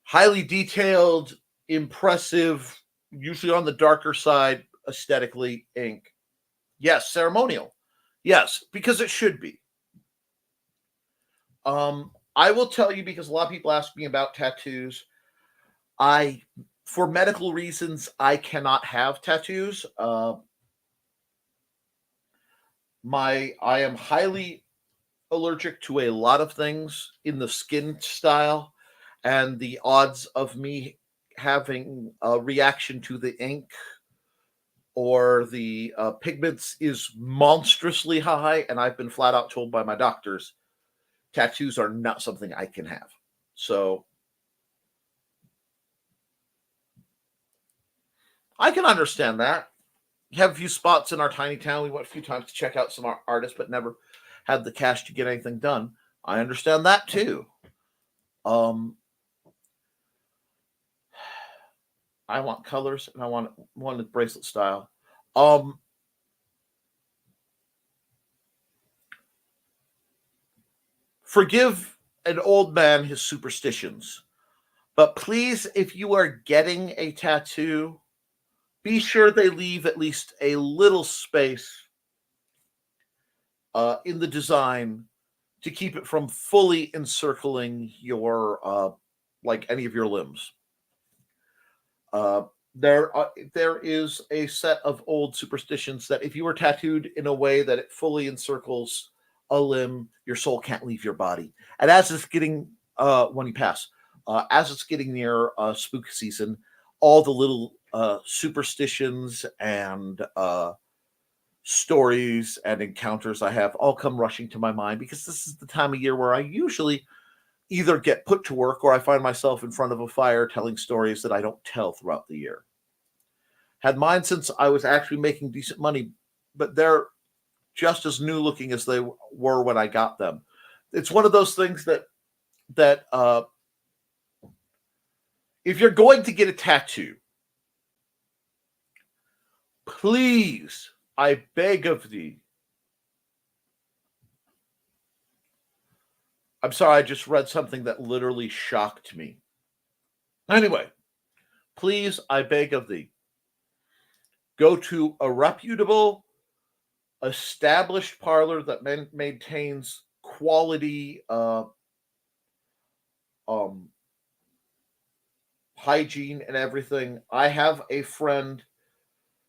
highly detailed, impressive, usually on the darker side, aesthetically, ink. Yes, ceremonial. Yes, because it should be. I will tell you, because a lot of people ask me about tattoos. For medical reasons, I cannot have tattoos. I am highly allergic to a lot of things in the skin style, and the odds of me having a reaction to the ink or the pigments is monstrously high, and I've been flat out told by my doctors tattoos are not something I can have. So I can understand that. We have a few spots in our tiny town. We went a few times to check out some artists, but never had the cash to get anything done. I understand that too. I want colors, and I want a bracelet style. Forgive an old man his superstitions, but please, if you are getting a tattoo, be sure they leave at least a little space in the design to keep it from fully encircling your like any of your limbs. There is a set of old superstitions that if you were tattooed in a way that it fully encircles a limb, your soul can't leave your body. And as it's getting when you pass, as it's getting near spook season, all the little superstitions and stories and encounters I have all come rushing to my mind, because this is the time of year where I usually either get put to work or I find myself in front of a fire telling stories that I don't tell throughout the year. Had mine since I was actually making decent money, but they're just as new looking as they were when I got them. It's one of those things that if you're going to get a tattoo, please, I beg of thee. I'm sorry, I just read something that literally shocked me. Anyway, please, I beg of thee, go to a reputable, established parlor that maintains quality hygiene and everything. I have a friend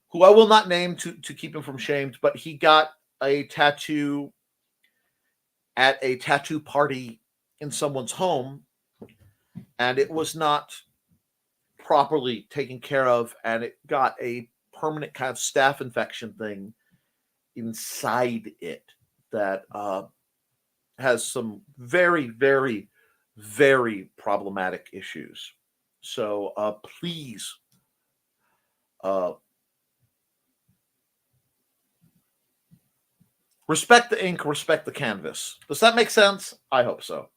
who I will not name to keep him from shamed, but he got a tattoo at a tattoo party in someone's home, and it was not properly taken care of, and it got a permanent kind of staph infection thing inside it that has some very, very, very problematic issues. So please respect the ink, respect the canvas. Does that make sense? I hope so.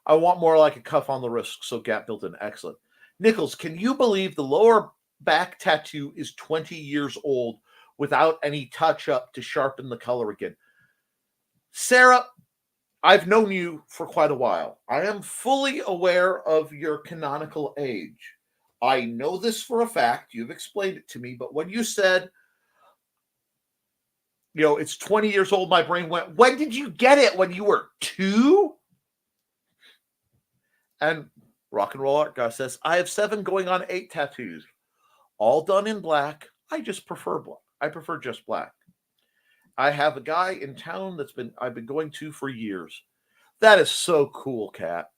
I want more like a cuff on the wrist, so Gap built in. Excellent. Nichols, can you believe the lower back tattoo is 20 years old without any touch-up to sharpen the color again? Sarah, I've known you for quite a while. I am fully aware of your canonical age. I know this for a fact. You've explained it to me, but when you said, it's 20 years old, my brain went, when did you get it? When you were 2? And Rock and Roll Art Guy says, I have 7 going on 8 tattoos, all done in black. I just prefer black. I prefer just black. I have a guy in town I've been going to for years. That is so cool, Kat.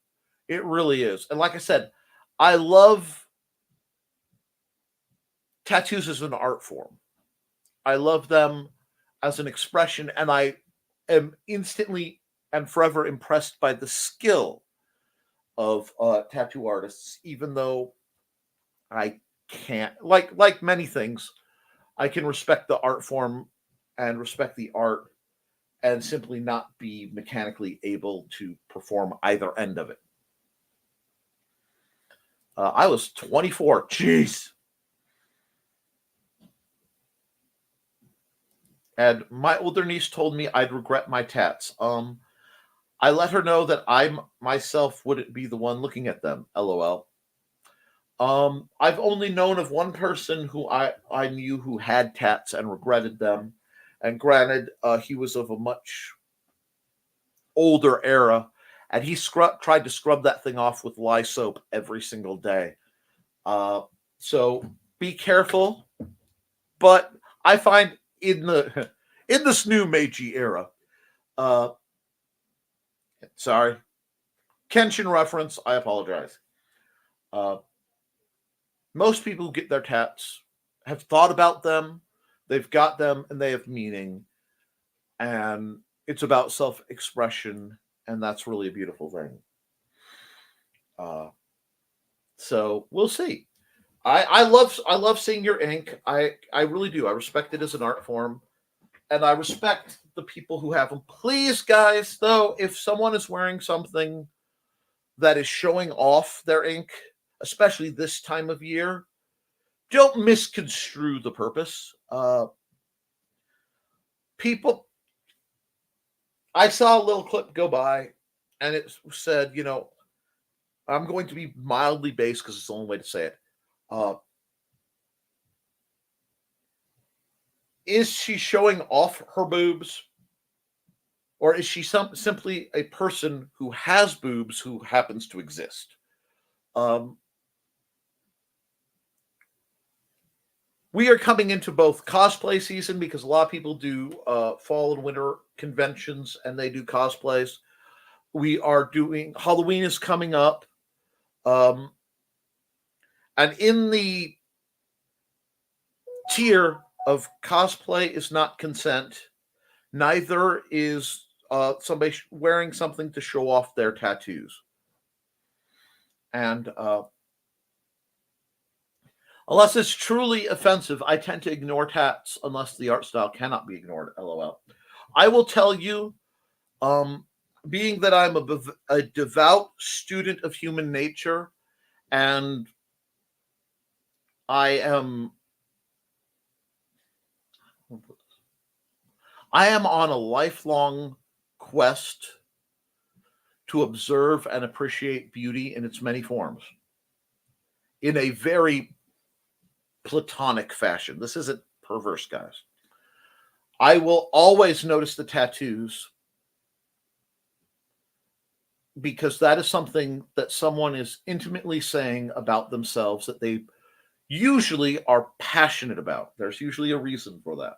It really is. And like I said, I love tattoos as an art form. I love them as an expression, and I am instantly and forever impressed by the skill of tattoo artists, even though I can't, like many things, I can respect the art form and respect the art and simply not be mechanically able to perform either end of it. I was 24. Jeez. And my older niece told me I'd regret my tats. I let her know that I myself wouldn't be the one looking at them. LOL. I've only known of one person who I knew who had tats and regretted them. And granted, he was of a much older era, and he tried to scrub that thing off with lye soap every single day. So be careful. But I find in this new Meiji era, sorry, Kenshin reference, I apologize. Most people who get their tats have thought about them, they've got them, and they have meaning. And it's about self-expression, and that's really a beautiful thing. So we'll see. I love seeing your ink. I really do. I respect it as an art form, and I respect the people who have them. Please, guys, though, if someone is wearing something that is showing off their ink, especially this time of year, don't misconstrue the purpose. People, I saw a little clip go by, and it said, I'm going to be mildly based because it's the only way to say it. Is she showing off her boobs? or is she simply a person who has boobs who happens to exist? We are coming into both cosplay season because a lot of people do fall and winter conventions and they do cosplays. We are doing Halloween is coming up. And in the tier of cosplay is not consent, neither is somebody wearing something to show off their tattoos. And unless it's truly offensive, I tend to ignore tats unless the art style cannot be ignored. LOL. I will tell you, being that I'm a devout student of human nature, and I am on a lifelong quest to observe and appreciate beauty in its many forms in a very platonic fashion. This isn't perverse, guys. I will always notice the tattoos because that is something that someone is intimately saying about themselves that they usually are passionate about. There's usually a reason for that.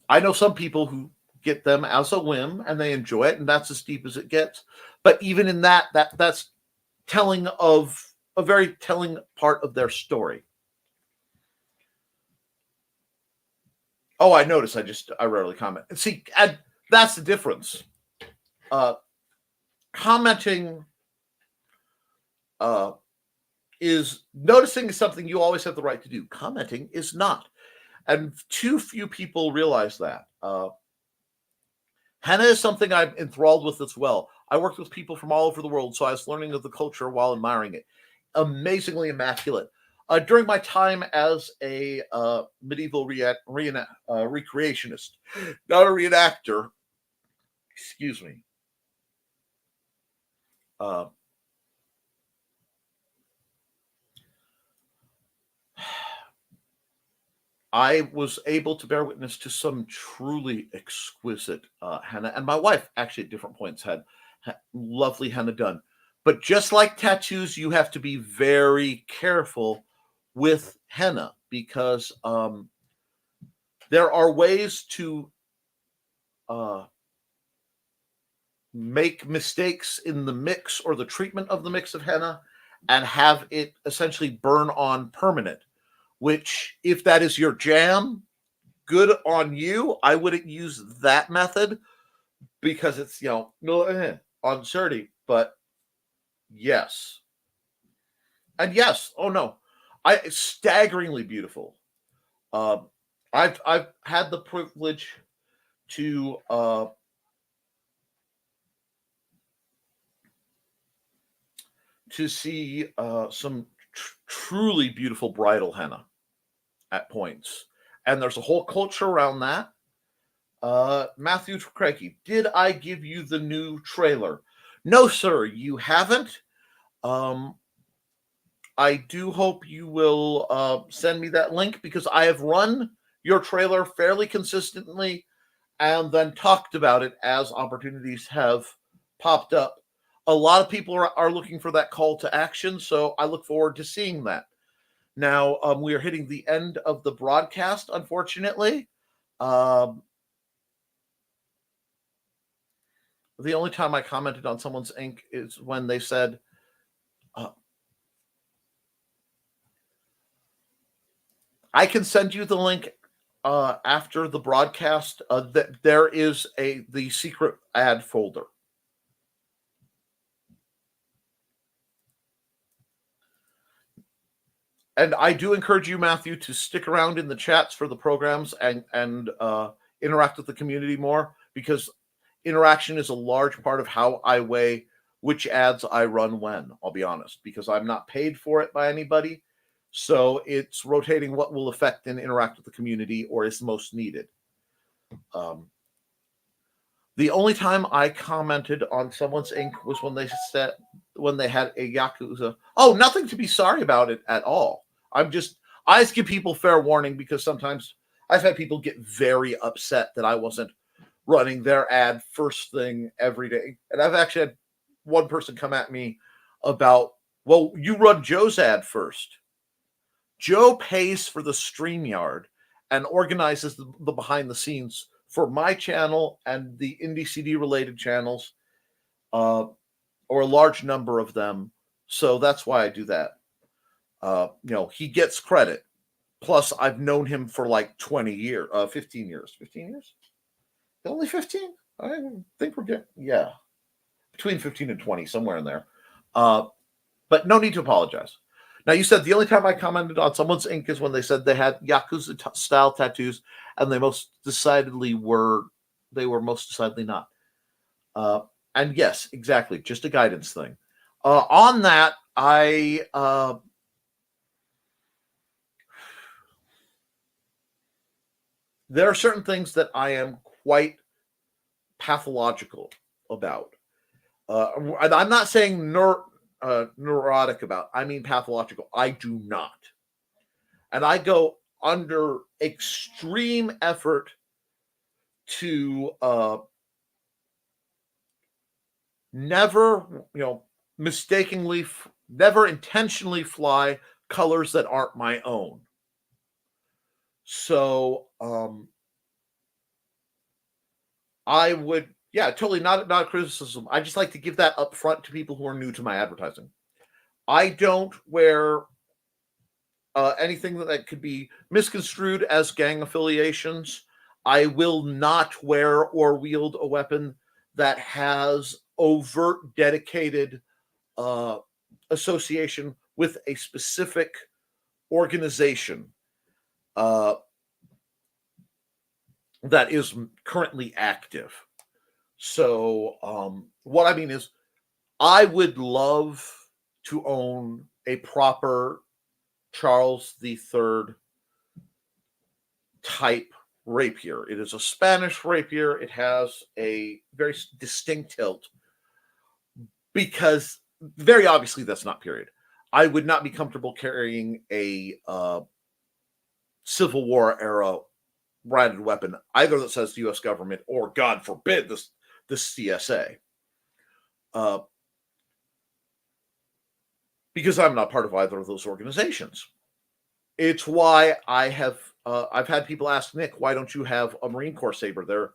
I know some people who get them as a whim and they enjoy it, and that's as deep as it gets. But even in that's telling of a very telling part of their story. Oh, I notice. I rarely comment. See, and that's the difference. Commenting is noticing is something you always have the right to do. Commenting is not. And too few people realize that. Henna is something I'm enthralled with as well. I worked with people from all over the world, so I was learning of the culture while admiring it. Amazingly immaculate. During my time as a medieval recreationist, not a reenactor, excuse me. I was able to bear witness to some truly exquisite henna, and my wife actually at different points had lovely henna done. But just like tattoos, you have to be very careful with henna because there are ways to make mistakes in the mix or the treatment of the mix of henna and have it essentially burn on permanent, which if that is your jam, good on you. I wouldn't use that method because it's, uncertainty, but yes. And yes, oh no, it's staggeringly beautiful. I've had the privilege to see some truly beautiful bridal henna at points, and there's a whole culture around that. Matthew Craigie, did I give you the new trailer? No, sir, you haven't. I do hope you will send me that link because I have run your trailer fairly consistently and then talked about it as opportunities have popped up. A lot of people are looking for that call to action, so I look forward to seeing that. Now, we are hitting the end of the broadcast, unfortunately. The only time I commented on someone's ink is when they said, I can send you the link after the broadcast. That there is the secret ad folder. And I do encourage you, Matthew, to stick around in the chats for the programs and interact with the community more, because interaction is a large part of how I weigh which ads I run when, I'll be honest, because I'm not paid for it by anybody. So it's rotating what will affect and interact with the community or is most needed. The only time I commented on someone's ink was when they had a Yakuza. Oh, nothing to be sorry about it at all. I just give people fair warning because sometimes I've had people get very upset that I wasn't running their ad first thing every day. And I've actually had one person come at me about, well, you run Joe's ad first. Joe pays for the StreamYard and organizes the behind the scenes for my channel and the Indie CD related channels, or a large number of them. So that's why I do that. He gets credit. Plus, I've known him for like 20 years, 15 years. 15 years? Only 15? I think we're getting, between 15 and 20, somewhere in there. But no need to apologize. Now, you said the only time I commented on someone's ink is when they said they had Yakuza-style tattoos, and they most decidedly were most decidedly not. And yes, exactly, just a guidance thing. On that, there are certain things that I am quite pathological about. And I'm not saying neurotic about. I mean pathological. I do not. And I go under extreme effort to never, mistakenly, never intentionally fly colors that aren't my own. So I would, totally not a criticism. I just like to give that up front to people who are new to my advertising. I don't wear anything that could be misconstrued as gang affiliations. I will not wear or wield a weapon that has overt, dedicated association with a specific organization that is currently active. So what I mean is, I would love to own a proper Charles III type rapier. It is a Spanish rapier. It has a very distinct hilt, because very obviously that's not period. I would not be comfortable carrying a Civil War era branded weapon, either that says the U.S. government or, God forbid, this CSA. Because I'm not part of either of those organizations. It's why I've had people ask Nick, why don't you have a Marine Corps saber? There,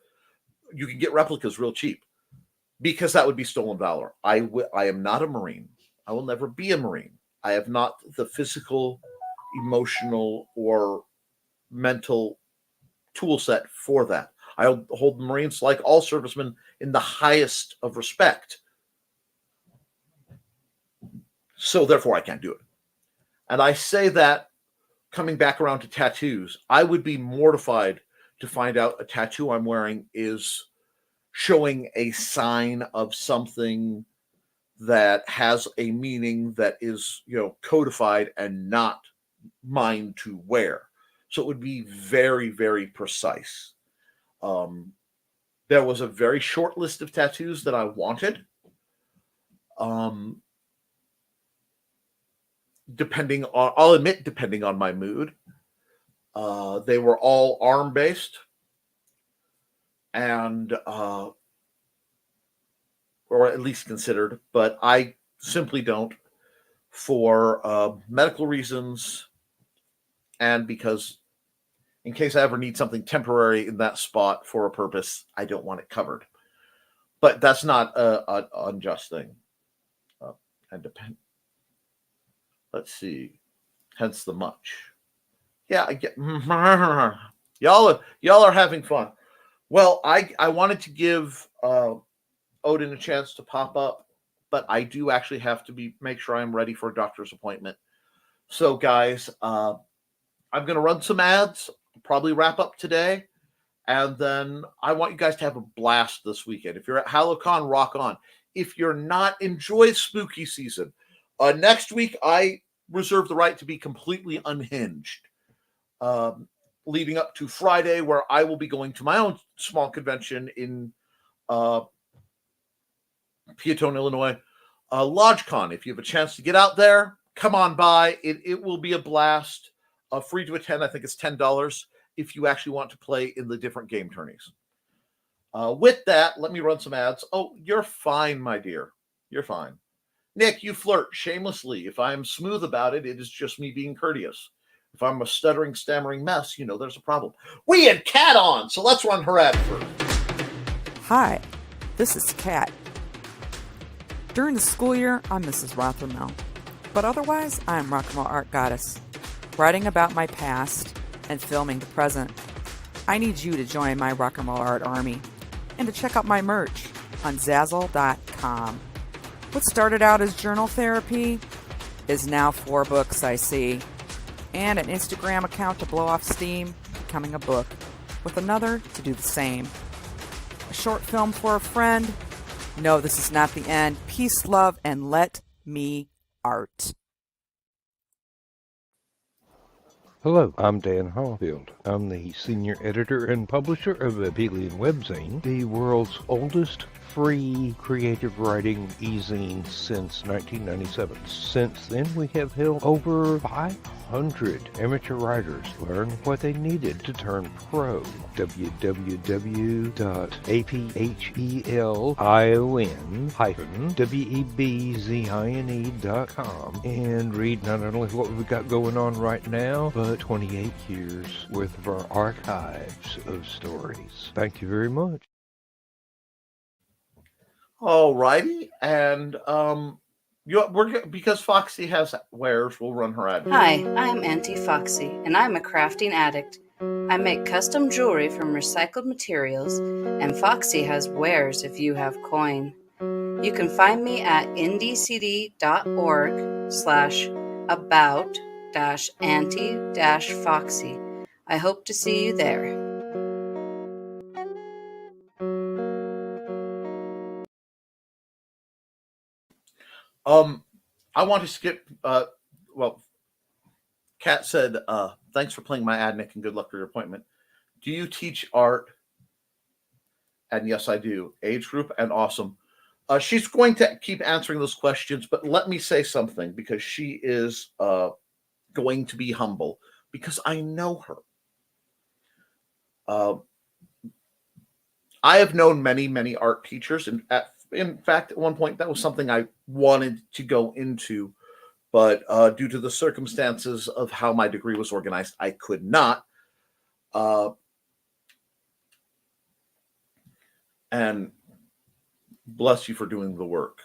you can get replicas real cheap. Because that would be stolen valor. I am not a Marine. I will never be a Marine. I have not the physical, emotional, or mental tool set for that. I hold Marines, like all servicemen, in the highest of respect. So therefore I can't do it. And I say that coming back around to tattoos, I would be mortified to find out a tattoo I'm wearing is showing a sign of something that has a meaning that is, codified and not mine to wear. So it would be very, very precise. There was a very short list of tattoos that I wanted. Depending on my mood. They were all arm-based. And or at least considered, but I simply don't, for medical reasons, and because in case I ever need something temporary in that spot for a purpose, I don't want it covered. But that's not an unjust thing. Let's see. Hence the much. Yeah, I get y'all are having fun. Well, I wanted to give Odin a chance to pop up, but I do actually have to make sure I'm ready for a doctor's appointment. So, guys, I'm going to run some ads, probably wrap up today, and then I want you guys to have a blast this weekend. If you're at HalloCon, rock on. If you're not, enjoy spooky season. Next week, I reserve the right to be completely unhinged, leading up to Friday, where I will be going to my own small convention in Peatone, Illinois, LodgeCon. If you have a chance to get out there, come on by. It will be a blast. Free to attend. I think it's $10. if you actually want to play in the different game tourneys. With that, let me run some ads. Oh, you're fine, my dear. You're fine. Nick, you flirt shamelessly. If I am smooth about it, it is just me being courteous. If I'm a stuttering, stammering mess, you know there's a problem. We had Kat on, so let's run her ad first. Hi, this is Kat. During the school year, I'm Mrs. Rothermel. But otherwise, I'm Rock and Roll Art Goddess, writing about my past and filming the present. I need you to join my Rock and Roll Art army and to check out my merch on Zazzle.com. What started out as journal therapy is now 4 books, I see, and an Instagram account to blow off steam, becoming a book, with another to do the same. A short film for a friend. No, this is not the end. Peace, love, and let me art. Hello, I'm Dan Hallfield. I'm the senior editor and publisher of Abelian Webzine, the world's oldest free creative writing e-zine since 1997. Since then, we have helped over 500 amateur writers learn what they needed to turn pro. www.aphellion-webzine.com and read not only what we've got going on right now, but 28 years worth of our archives of stories. Thank you very much. All righty, and because Foxy has wares, we'll run her ad. Hi, I'm Auntie Foxy, and I'm a crafting addict. I make custom jewelry from recycled materials, and Foxy has wares if you have coin. You can find me at ndcd.org/about-auntie-foxy. I hope to see you there. I want to skip. Kat said, "Thanks for playing my ad, Nick, and good luck for your appointment. Do you teach art?" And yes, I do. Age group and awesome. She's going to keep answering those questions, but let me say something because she is going to be humble because I know her. I have known many, many art teachers, and in fact, at one point, that was something I wanted to go into, but due to the circumstances of how my degree was organized, I could not. And bless you for doing the work.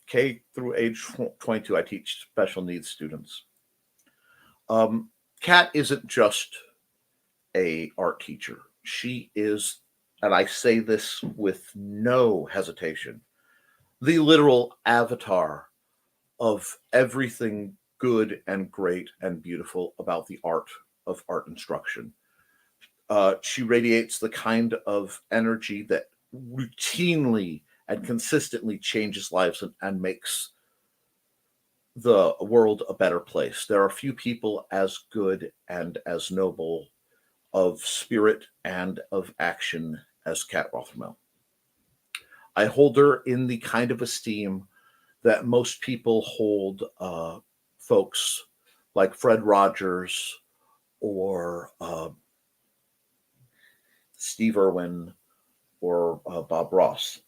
K through age 22, I teach special needs students. Kat isn't just a art teacher. She is, and I say this with no hesitation, the literal avatar of everything good and great and beautiful about the art of art instruction. She radiates the kind of energy that routinely and consistently changes lives and makes the world a better place. There are few people as good and as noble of spirit and of action as Kat Rothermel. I hold her in the kind of esteem that most people hold folks like Fred Rogers or Steve Irwin or Bob Ross.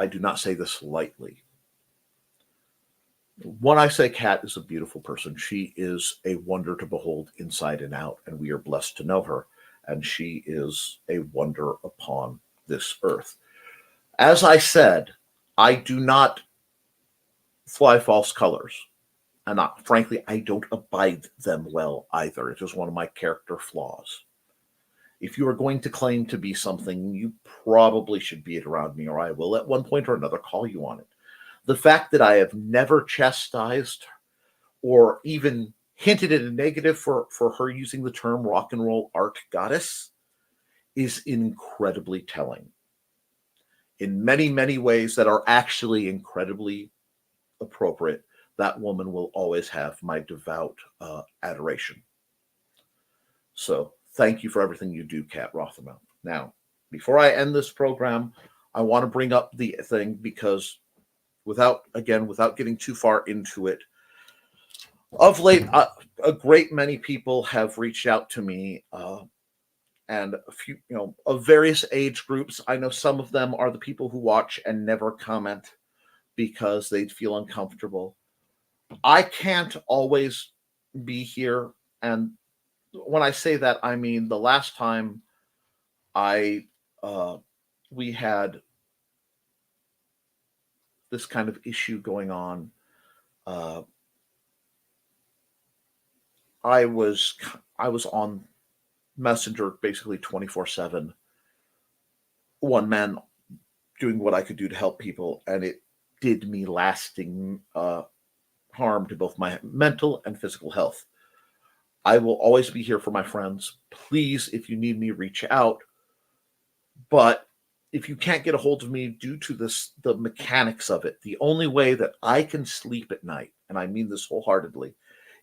I do not say this lightly. When I say Kat is a beautiful person, she is a wonder to behold inside and out, and we are blessed to know her, and she is a wonder upon this earth. As I said, I do not fly false colors, and frankly, I don't abide them well either. It is one of my character flaws. If you are going to claim to be something, you probably should be it around me, or I will at one point or another call you on it. The fact that I have never chastised or even hinted at a negative for her using the term rock and roll art goddess is incredibly telling. In many, many ways that are actually incredibly appropriate, that woman will always have my devout adoration. So thank you for everything you do, Kat Rothermel. Now, before I end this program, I want to bring up the thing because without getting too far into it, Of late, a great many people have reached out to me, and a few, of various age groups. I know some of them are the people who watch and never comment because they feel uncomfortable. I can't always be here, and when I say that, I mean the last time I we had this kind of issue going on. Uh, I was on Messenger basically 24/7, one man doing what I could do to help people, and it did me lasting harm to both my mental and physical health. I will always be here for my friends. Please, if you need me, reach out. But if you can't get a hold of me due to the mechanics of it, the only way that I can sleep at night, and I mean this wholeheartedly,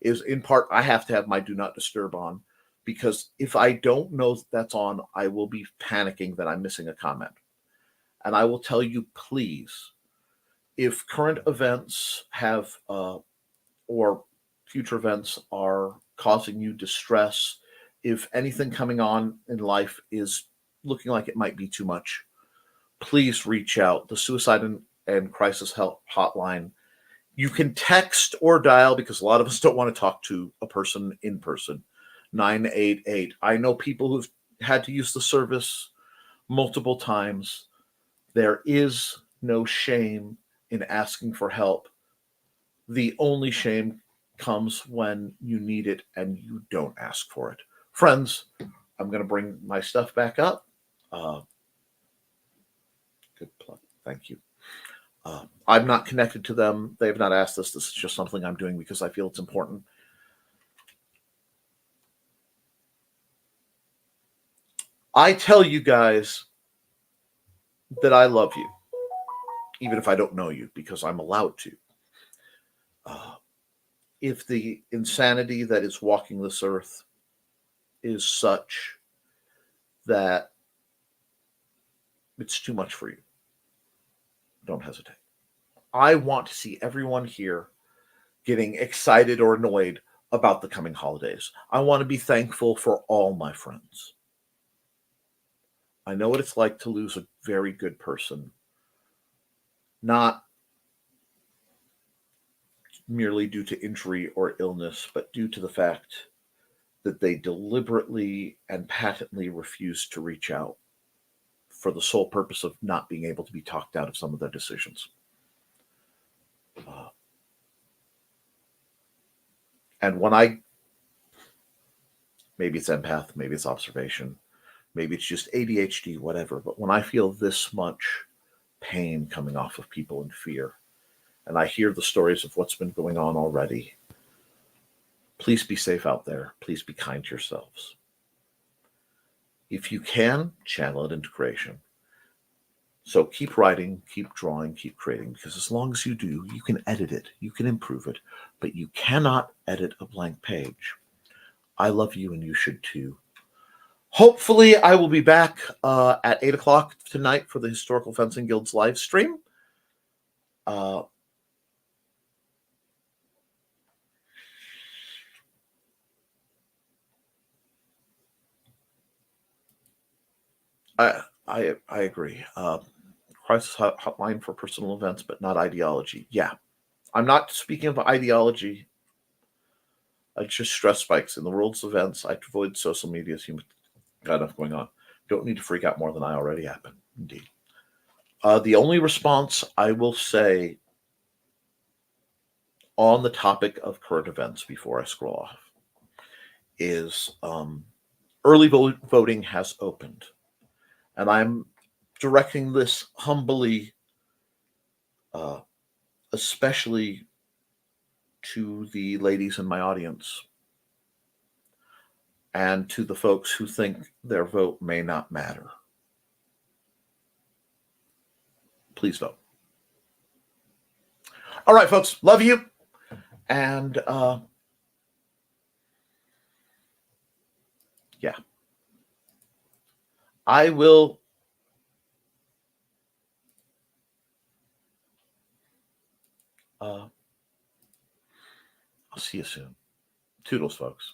is in part I have to have my do not disturb on, because if I don't know that's on, I will be panicking that I'm missing a comment. And I will tell you, please, if current events have or future events are causing you distress, if anything coming on in life is looking like it might be too much, please reach out. The Suicide and Crisis Help Hotline. You can text or dial, because a lot of us don't want to talk to a person in person. 988. I know people who've had to use the service multiple times. There is no shame in asking for help. The only shame comes when you need it and you don't ask for it. Friends, I'm going to bring my stuff back up. Good plug. Thank you. I'm not connected to them. They have not asked this. This is just something I'm doing because I feel it's important. I tell you guys that I love you, even if I don't know you, because I'm allowed to. If the insanity that is walking this earth is such that it's too much for you, don't hesitate. I want to see everyone here getting excited or annoyed about the coming holidays. I want to be thankful for all my friends. I know what it's like to lose a very good person, not merely due to injury or illness, but due to the fact that they deliberately and patently refused to reach out for the sole purpose of not being able to be talked out of some of their decisions. And when maybe it's empath, maybe it's observation, maybe it's just ADHD, whatever, but when I feel this much pain coming off of people and fear, and I hear the stories of what's been going on already, please be safe out there. Please be kind to yourselves. If you can, channel it into creation. So keep writing, keep drawing, keep creating, because as long as you do, you can edit it, you can improve it, but you cannot edit a blank page. I love you, and you should too. Hopefully, I will be back at 8 o'clock tonight for the Historical Fencing Guild's live stream. I agree. Crisis hotline for personal events, but not ideology. Yeah, I'm not speaking of ideology. It's just stress spikes in the world's events. I avoid social media. Got enough going on. Don't need to freak out more than I already happen. Indeed. The only response I will say on the topic of current events before I scroll off is early voting has opened. And I'm directing this humbly, especially to the ladies in my audience and to the folks who think their vote may not matter. Please vote. All right, folks, love you. And yeah, I will I'll see you soon. Toodles, folks.